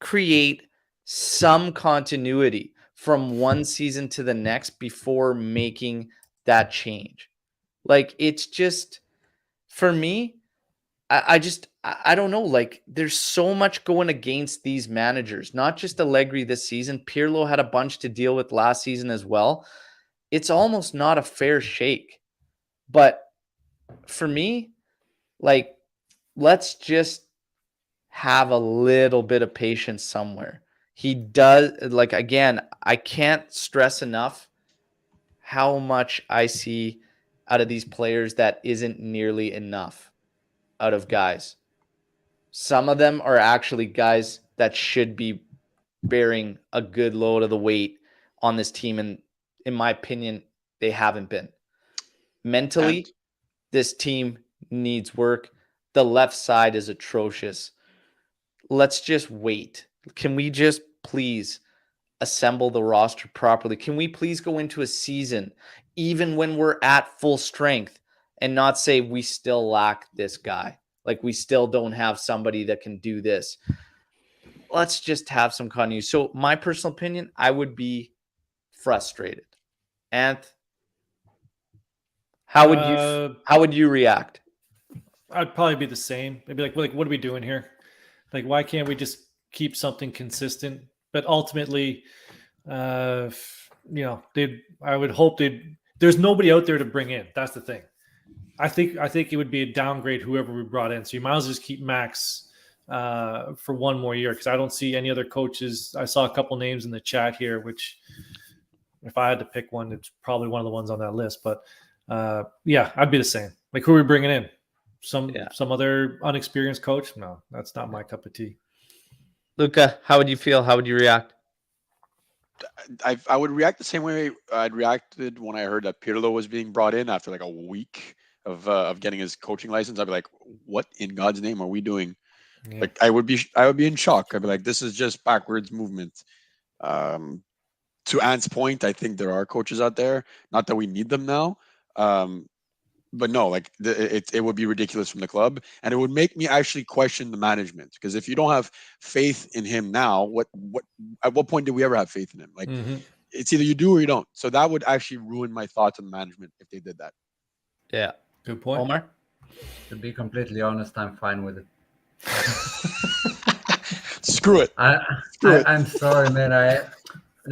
Speaker 2: create some continuity from one season to the next before making that change? Like, it's just, for me, I don't know. Like, there's so much going against these managers, not just Allegri this season. Pirlo had a bunch to deal with last season as well. It's almost not a fair shake. But for me, like, let's just have a little bit of patience somewhere. He does, like, again, I can't stress enough how much I see out of these players that isn't nearly enough out of guys. Some of them are actually guys that should be bearing a good load of the weight on this team. And in my opinion, they haven't been. Mentally, this team needs work. The left side is atrocious. Let's just wait. Can we just please assemble the roster properly? Can we please go into a season, even when we're at full strength, and not say we still lack this guy? Like, we still don't have somebody that can do this. Let's just have some continuity. So my personal opinion, I would be frustrated. Anth, how would you react?
Speaker 3: I'd probably be the same. I'd be like, what are we doing here? Like, why can't we just keep something consistent? But ultimately, I would hope there's nobody out there to bring in. That's the thing. I think it would be a downgrade whoever we brought in. So you might as well just keep Max for one more year, because I don't see any other coaches. I saw a couple names in the chat here, which if I had to pick one, it's probably one of the ones on that list. But I'd be the same. Like, who are we bringing in? Some other unexperienced coach? No, that's not my cup of tea.
Speaker 2: Luca, how would you feel? How would you react?
Speaker 4: I would react the same way I'd reacted when I heard that Pirlo was being brought in after like a week of getting his coaching license. I'd be like, what in God's name are we doing? Yeah. Like, I would be in shock. I'd be like, this is just backwards movement. To Ant's point, I think there are coaches out there, not that we need them now. But no, like, it would be ridiculous from the club, and it would make me actually question the management, because if you don't have faith in him now, at what point did we ever have faith in him? Like, it's either you do or you don't. So that would actually ruin my thoughts on the management if they did that.
Speaker 2: Yeah,
Speaker 3: good point.
Speaker 2: Omer?
Speaker 5: To be completely honest, I'm fine with it.
Speaker 4: Screw it.
Speaker 5: I'm sorry, man.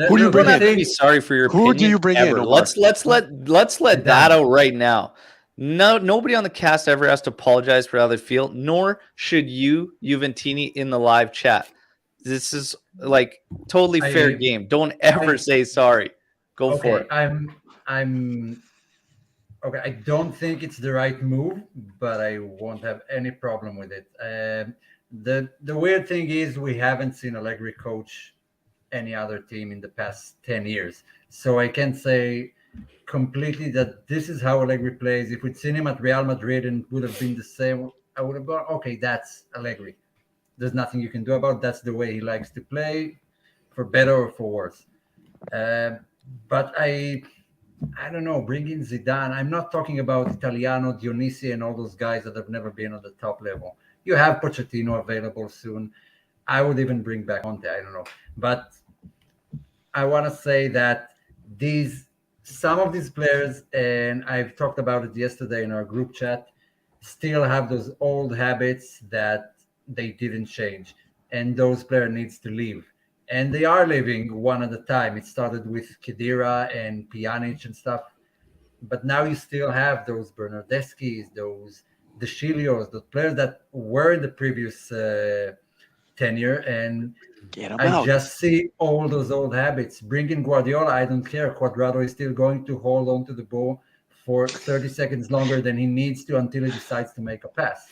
Speaker 2: Who do you bring in? Be sorry for your opinion.
Speaker 4: Who do you bring in?
Speaker 2: Let's let that out right now. No, nobody on the cast ever has to apologize for how they feel, nor should you, Juventini, in the live chat. This is like totally fair game. Don't ever say sorry. Go for it.
Speaker 5: I'm okay. I don't think it's the right move, but I won't have any problem with it. The weird thing is we haven't seen Allegri coach any other team in the past 10 years. So I can say completely that this is how Allegri plays. If we'd seen him at Real Madrid and it would have been the same, I would have gone, okay, that's Allegri. There's nothing you can do about it. That's the way he likes to play, for better or for worse. But I don't know, bring in Zidane. I'm not talking about Italiano, Dionisi, and all those guys that have never been on the top level. You have Pochettino available soon. I would even bring back Conte. I don't know. But I want to say that some of these players, and I've talked about it yesterday in our group chat, still have those old habits that they didn't change. And those players needs to leave. And they are leaving one at a time. It started with Khedira and Pjanic and stuff. But now you still have those Bernardeschi's, those De Chilios, the players that were in the previous tenure. And I just see all those old habits. Bring in Guardiola, I don't care. Cuadrado is still going to hold on to the ball for 30 seconds longer than he needs to until he decides to make a pass.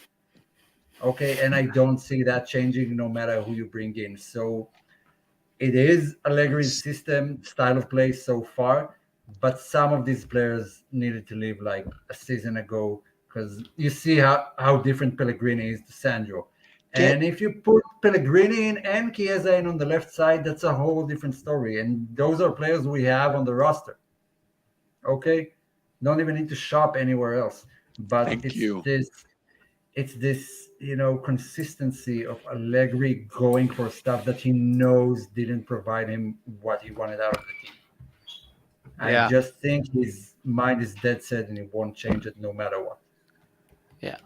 Speaker 5: Okay, and I don't see that changing no matter who you bring in. So it is Allegri's system, style of play so far, but some of these players needed to leave like a season ago, because you see how different Pellegrini is to Sandro. And if you put Pellegrini in and Chiesa in on the left side, that's a whole different story. And those are players we have on the roster. Okay? Don't even need to shop anywhere else. But it's this, consistency of Allegri going for stuff that he knows didn't provide him what he wanted out of the team. I just think his mind is dead set and he won't change it no matter what.
Speaker 2: Yeah.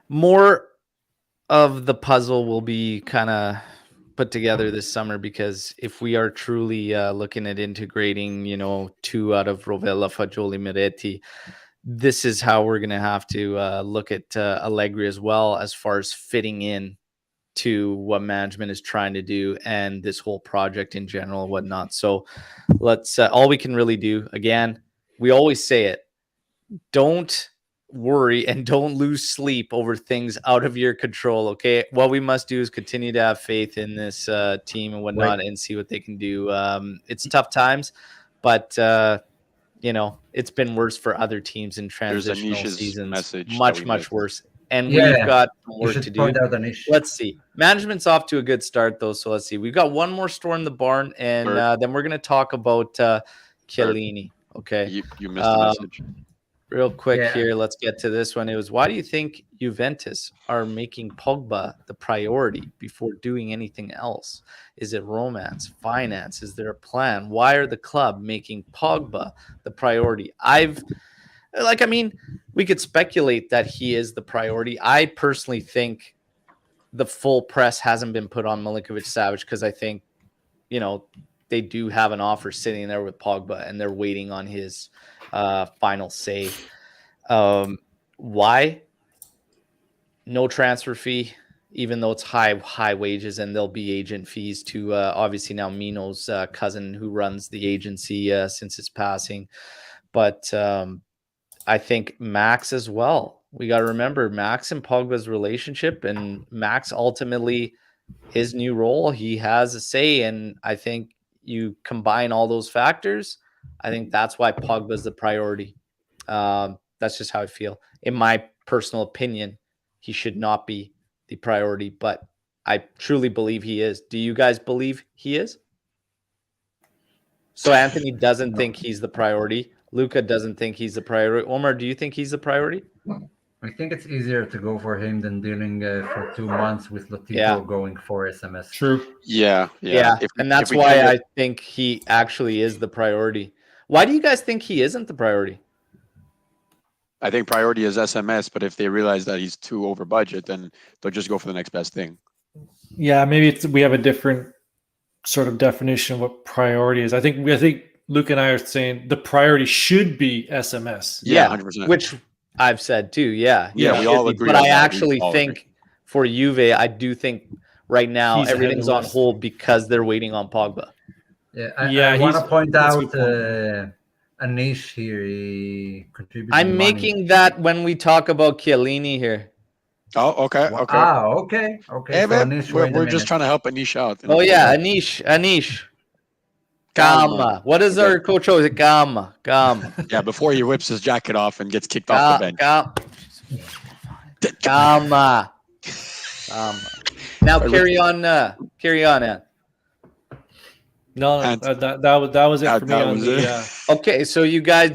Speaker 2: More of the puzzle will be kind of put together this summer, because if we are truly looking at integrating, 2 out of Rovella, Fagioli, Miretti, this is how we're going to have to look at Allegri as well, as far as fitting in to what management is trying to do and this whole project in general and whatnot. So let's all we can really do, again, we always say it, don't worry and don't lose sleep over things out of your control. Okay, what we must do is continue to have faith in this team and whatnot, and see what they can do. It's tough times, but it's been worse for other teams in transitional seasons. Much worse. And we've got work to do. Let's see. Management's off to a good start, though. So let's see. We've got one more store in the barn, and then we're going to talk about Chiellini. Okay.
Speaker 4: You missed the message.
Speaker 2: Real quick here, let's get to this one. It was, why do you think Juventus are making Pogba the priority before doing anything else? Is it romance, finance? Is there a plan? Why are the club making Pogba the priority? We could speculate that he is the priority. I personally think the full press hasn't been put on Milinkovic-Savic, because I think, they do have an offer sitting there with Pogba and they're waiting on his final say. Why? No transfer fee, even though it's high wages, and there'll be agent fees to obviously now Mino's cousin, who runs the agency since his passing. But I think Max as well. We got to remember Max and Pogba's relationship, and Max ultimately his new role, he has a say, and I think you combine all those factors, I think that's why Pogba's the priority. That's just how I feel. In my personal opinion, he should not be the priority, but I truly believe he is. Do you guys believe he is? So Anthony doesn't think he's the priority. Luca doesn't think he's the priority. Omer, do you think he's the priority?
Speaker 5: I think it's easier to go for him than dealing for 2 months with Lotito going for SMS.
Speaker 3: True.
Speaker 2: Yeah. And that's why I think he actually is the priority. Why do you guys think he isn't the priority?
Speaker 4: I think priority is SMS, but if they realize that he's too over budget, then they'll just go for the next best thing.
Speaker 3: Yeah, maybe we have a different sort of definition of what priority is. I think Luke and I are saying the priority should be SMS.
Speaker 2: Yeah,
Speaker 4: 100%.
Speaker 2: Which I've said too. Yeah,
Speaker 4: we all agree.
Speaker 2: But I actually think for Juve, I do think right now everything's on hold because they're waiting on Pogba.
Speaker 5: I want to point out Anish here. He contributed.
Speaker 2: I'm making that when we talk about Chiellini here.
Speaker 4: Oh, okay.
Speaker 5: Okay.
Speaker 4: Hey,
Speaker 5: so Anish,
Speaker 4: we're just trying to help Anish out.
Speaker 2: Oh yeah, Anish. Calma. What is our coach always? Calma.
Speaker 4: Yeah, before he whips his jacket off and gets kicked off the bench.
Speaker 2: Calma. Now carry on. Ed.
Speaker 3: No, that was it for me on the.
Speaker 2: Okay, so you guys,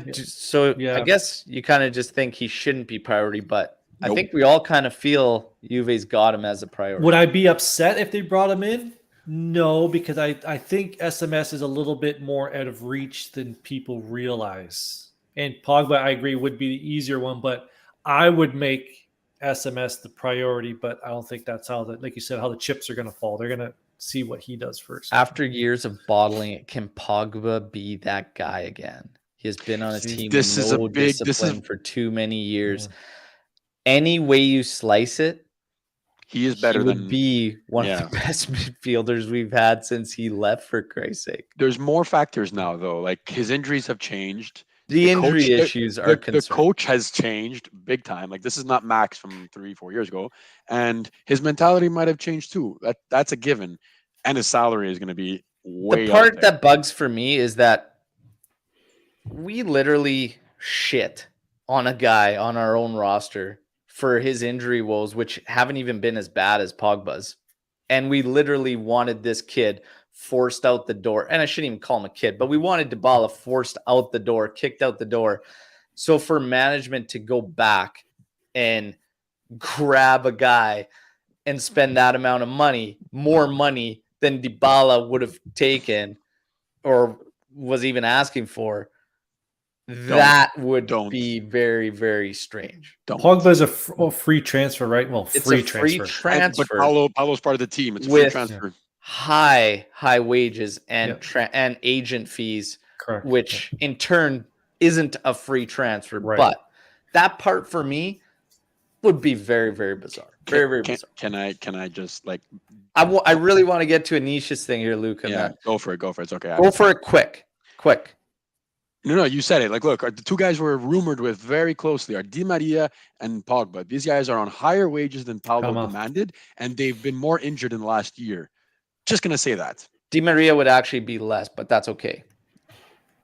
Speaker 3: Yeah.
Speaker 2: I guess you kind of just think he shouldn't be priority, but
Speaker 4: Nope.
Speaker 2: I think we all kind of feel Juve's got him as a priority.
Speaker 3: Would I be upset if they brought him in? No, because I think SMS is a little bit more out of reach than people realize. And Pogba, I agree, would be the easier one, but I would make SMS the priority, but I don't think that's how like you said, how the chips are going to fall. They're going to see what he does first.
Speaker 2: After years of bottling it, can Pogba be that guy again? He has been on a team
Speaker 4: This
Speaker 2: with
Speaker 4: is a
Speaker 2: no
Speaker 4: big-
Speaker 2: discipline for too many years. Any way you slice it,
Speaker 4: He is better
Speaker 2: he would
Speaker 4: than
Speaker 2: be one of the best midfielders we've had since he left, for Christ's sake.
Speaker 4: There's more factors now, though. Like his injuries have changed.
Speaker 2: The injury issues are
Speaker 4: The
Speaker 2: concerned.
Speaker 4: coach has changed big time. Like this is not Max from 3-4 years ago, and his mentality might have changed too. That's a given, and his salary is going to be way.
Speaker 2: The part
Speaker 4: out there.
Speaker 2: that bugs for me is that we literally shit on a guy on our own roster for his injury woes, which haven't even been as bad as Pogba's. And we literally wanted this kid forced out the door. And I shouldn't even call him a kid, but we wanted Dybala forced out the door, kicked out the door. So for management to go back and grab a guy and spend that amount of money, more money than Dybala would have taken or was even asking for, that would be very, very strange.
Speaker 3: Pogba's a free transfer, right? Well,
Speaker 2: It's
Speaker 3: free
Speaker 2: a free
Speaker 3: transfer.
Speaker 2: transfer.
Speaker 4: Paulo's part of the team. It's a
Speaker 2: with
Speaker 4: free transfer.
Speaker 2: high wages and and agent fees,
Speaker 3: Correct.
Speaker 2: which in turn isn't a free transfer.
Speaker 3: Right.
Speaker 2: But that part for me would be very, very bizarre. Very bizarre.
Speaker 4: Can I just like?
Speaker 2: I really want to get to a niche's thing here, Luca.
Speaker 4: Yeah, go for it. It's okay.
Speaker 2: Go for it quick.
Speaker 4: No, you said it. Like, look, the two guys we're rumored with very closely are Di Maria and Pogba. These guys are on higher wages than Paulo demanded, and they've been more injured in the last year. Just gonna say that.
Speaker 2: Di Maria would actually be less, but that's okay.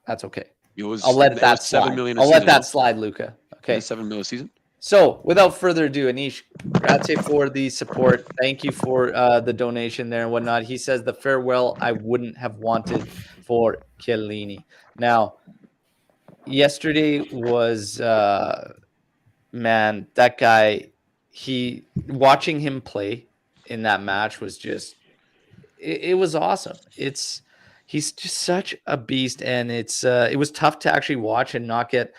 Speaker 2: I'll let that slide.
Speaker 4: 7 million.
Speaker 2: I'll let that slide, Luca. Okay.
Speaker 4: 7 million a season.
Speaker 2: So, without further ado, Anish, grazie for the support. Thank you for the donation there and whatnot. He says the farewell I wouldn't have wanted for Chiellini. Now, yesterday was, man, that guy, watching him play in that match was just, it was awesome. He's just such a beast, and it was tough to actually watch and not get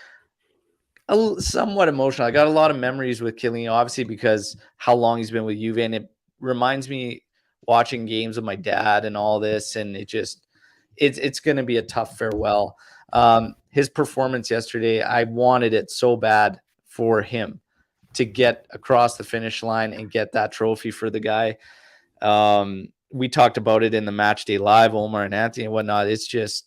Speaker 2: somewhat emotional. I got a lot of memories with Chiellini, obviously, because how long he's been with Juve, and it reminds me watching games with my dad and all this, and it's going to be a tough farewell. His performance yesterday, I wanted it so bad for him to get across the finish line and get that trophy for the guy. We talked about it in the Match Day Live, Omer and Anthony and whatnot. It's just,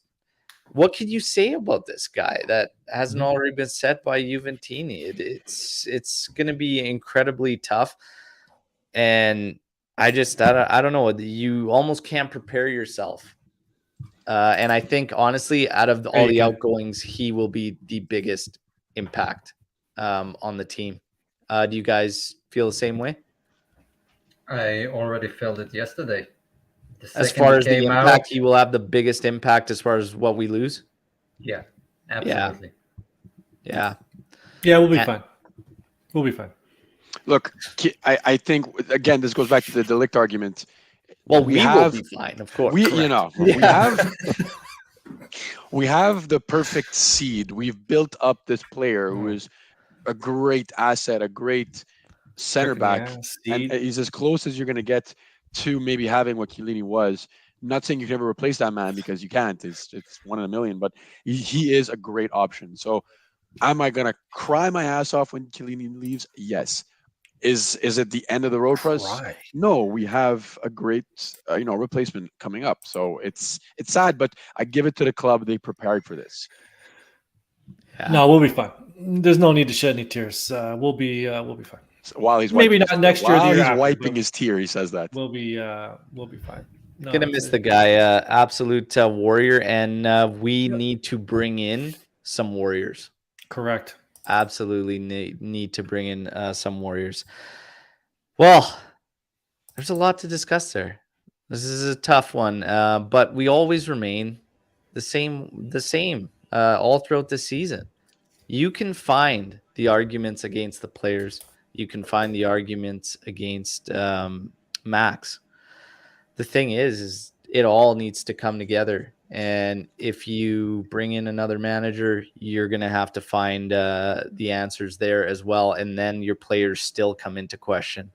Speaker 2: what can you say about this guy that hasn't already been said by Juventini? It's going to be incredibly tough. And I don't know. You almost can't prepare yourself. And I think, honestly, out of all the outgoings, he will be the biggest impact on the team. Do you guys feel the same way?
Speaker 5: I already felt it yesterday.
Speaker 2: As far as the impact, he will have the biggest impact as far as what we lose?
Speaker 5: Yeah, absolutely.
Speaker 3: Yeah, we'll be fine. We'll be fine.
Speaker 4: Look, I think, again, this goes back to the Ligt argument.
Speaker 2: Well, we will be fine, of course.
Speaker 4: We have the perfect seed. We've built up this player who is a great asset, a great center back, and he's as close as you're going to get to maybe having what Chiellini was. I'm not saying you can never replace that man, because you can't. It's 1 in a million, but he is a great option. So am I going to cry my ass off when Chiellini leaves? Yes. Is it the end of the road for us? No, we have a great replacement coming up. So it's sad, but I give it to the club. They prepared for this.
Speaker 2: Yeah.
Speaker 3: No, we'll be fine. There's no need to shed any tears. We'll be fine.
Speaker 4: So while he's
Speaker 3: maybe not next year.
Speaker 4: While he's wiping his tear, he says that
Speaker 3: we'll be fine. No,
Speaker 2: Gonna miss the guy. Absolute warrior, and we need to bring in some warriors.
Speaker 3: Correct.
Speaker 2: Absolutely need to bring in some warriors. Well, there's a lot to discuss there. This is a tough one, but we always remain the same all throughout the season. You can find the arguments against the players. You can find the arguments against Max. The thing is it all needs to come together. And if you bring in another manager, you're going to have to find the answers there as well. And then your players still come into question.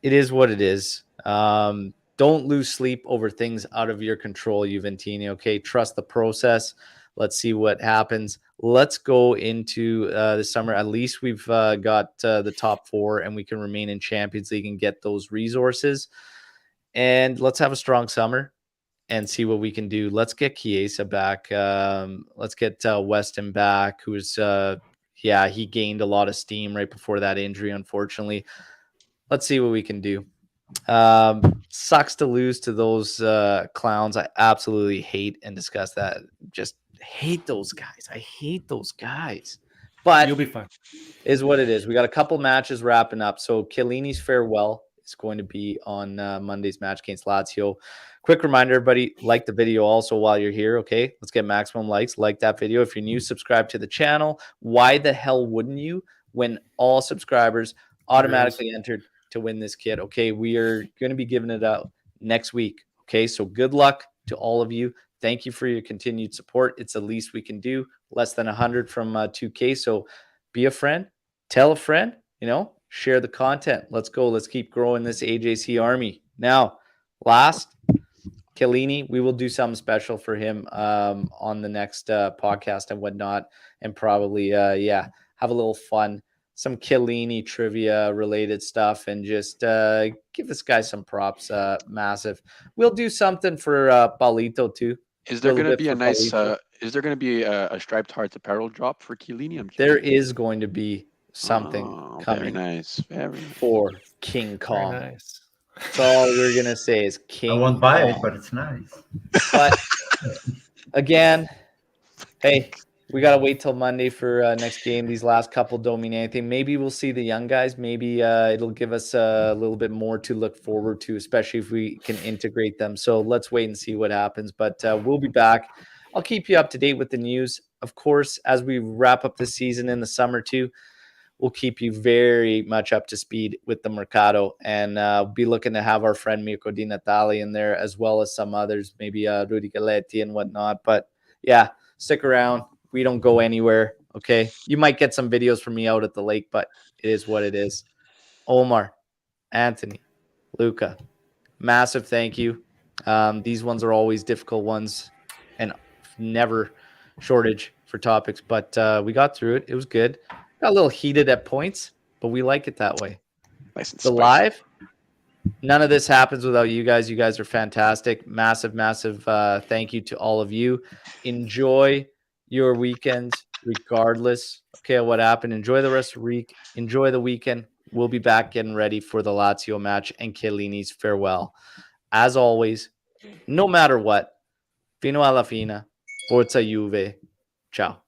Speaker 2: It is what it is. Don't lose sleep over things out of your control, Juventini. Okay, trust the process. Let's see what happens. Let's go into the summer. At least we've got the top 4, and we can remain in Champions League and get those resources. And let's have a strong summer and see what we can do. Let's get Chiesa back. Let's get Weston back, who's, he gained a lot of steam right before that injury, unfortunately. Let's see what we can do. Sucks to lose to those clowns. I absolutely hate and discuss that. Just hate those guys. I hate those guys. But
Speaker 3: you'll be fine.
Speaker 2: Is what it is. We got a couple matches wrapping up. So Chiellini's farewell is going to be on Monday's match against Lazio. Quick reminder, everybody, like the video also while you're here, okay? Let's get maximum likes. Like that video. If you're new, subscribe to the channel. Why the hell wouldn't you when all subscribers automatically entered to win this kit? Okay, we are going to be giving it out next week. Okay, so good luck to all of you. Thank you for your continued support. It's the least we can do. Less than 100 from 2K. So be a friend. Tell a friend. Share the content. Let's go. Let's keep growing this AJC army. Now, last, Chiellini, we will do something special for him on the next podcast and whatnot, and probably, have a little fun, some Chiellini trivia related stuff, and just give this guy some props. Massive. We'll do something for Paulito too.
Speaker 4: Is there going to be a nice? Is there going to be a striped hearts apparel drop for Chiellini?
Speaker 2: There is going to be something coming.
Speaker 4: Very nice.
Speaker 2: For King Kong.
Speaker 3: Very nice.
Speaker 2: That's all we're gonna say is King.
Speaker 5: I won't buy it, but it's nice.
Speaker 2: But again, hey, we gotta wait till Monday for next game. These last couple don't mean anything. Maybe we'll see the young guys. Maybe it'll give us a little bit more to look forward to, especially if we can integrate them. So let's wait and see what happens. But we'll be back. I'll keep you up to date with the news, of course, as we wrap up the season in the summer too. We'll keep you very much up to speed with the Mercato, and be looking to have our friend Mirko Di Natale in there, as well as some others, maybe Rudy Galetti and whatnot. But yeah, stick around. We don't go anywhere, okay? You might get some videos from me out at the lake, but it is what it is. Omer, Anthony, Luca, massive thank you. These ones are always difficult ones and never shortage for topics, but we got through it. It was good. Got a little heated at points, but we like it that way.
Speaker 4: Nice and
Speaker 2: the live, none of this happens without you guys. You guys are fantastic. Massive thank you to all of you. Enjoy your weekends regardless, okay, what happened. Enjoy the rest of the week. Enjoy the weekend. We'll be back getting ready for the Lazio match and Chiellini's farewell. As always, no matter what, fino alla fine, forza Juve. Ciao.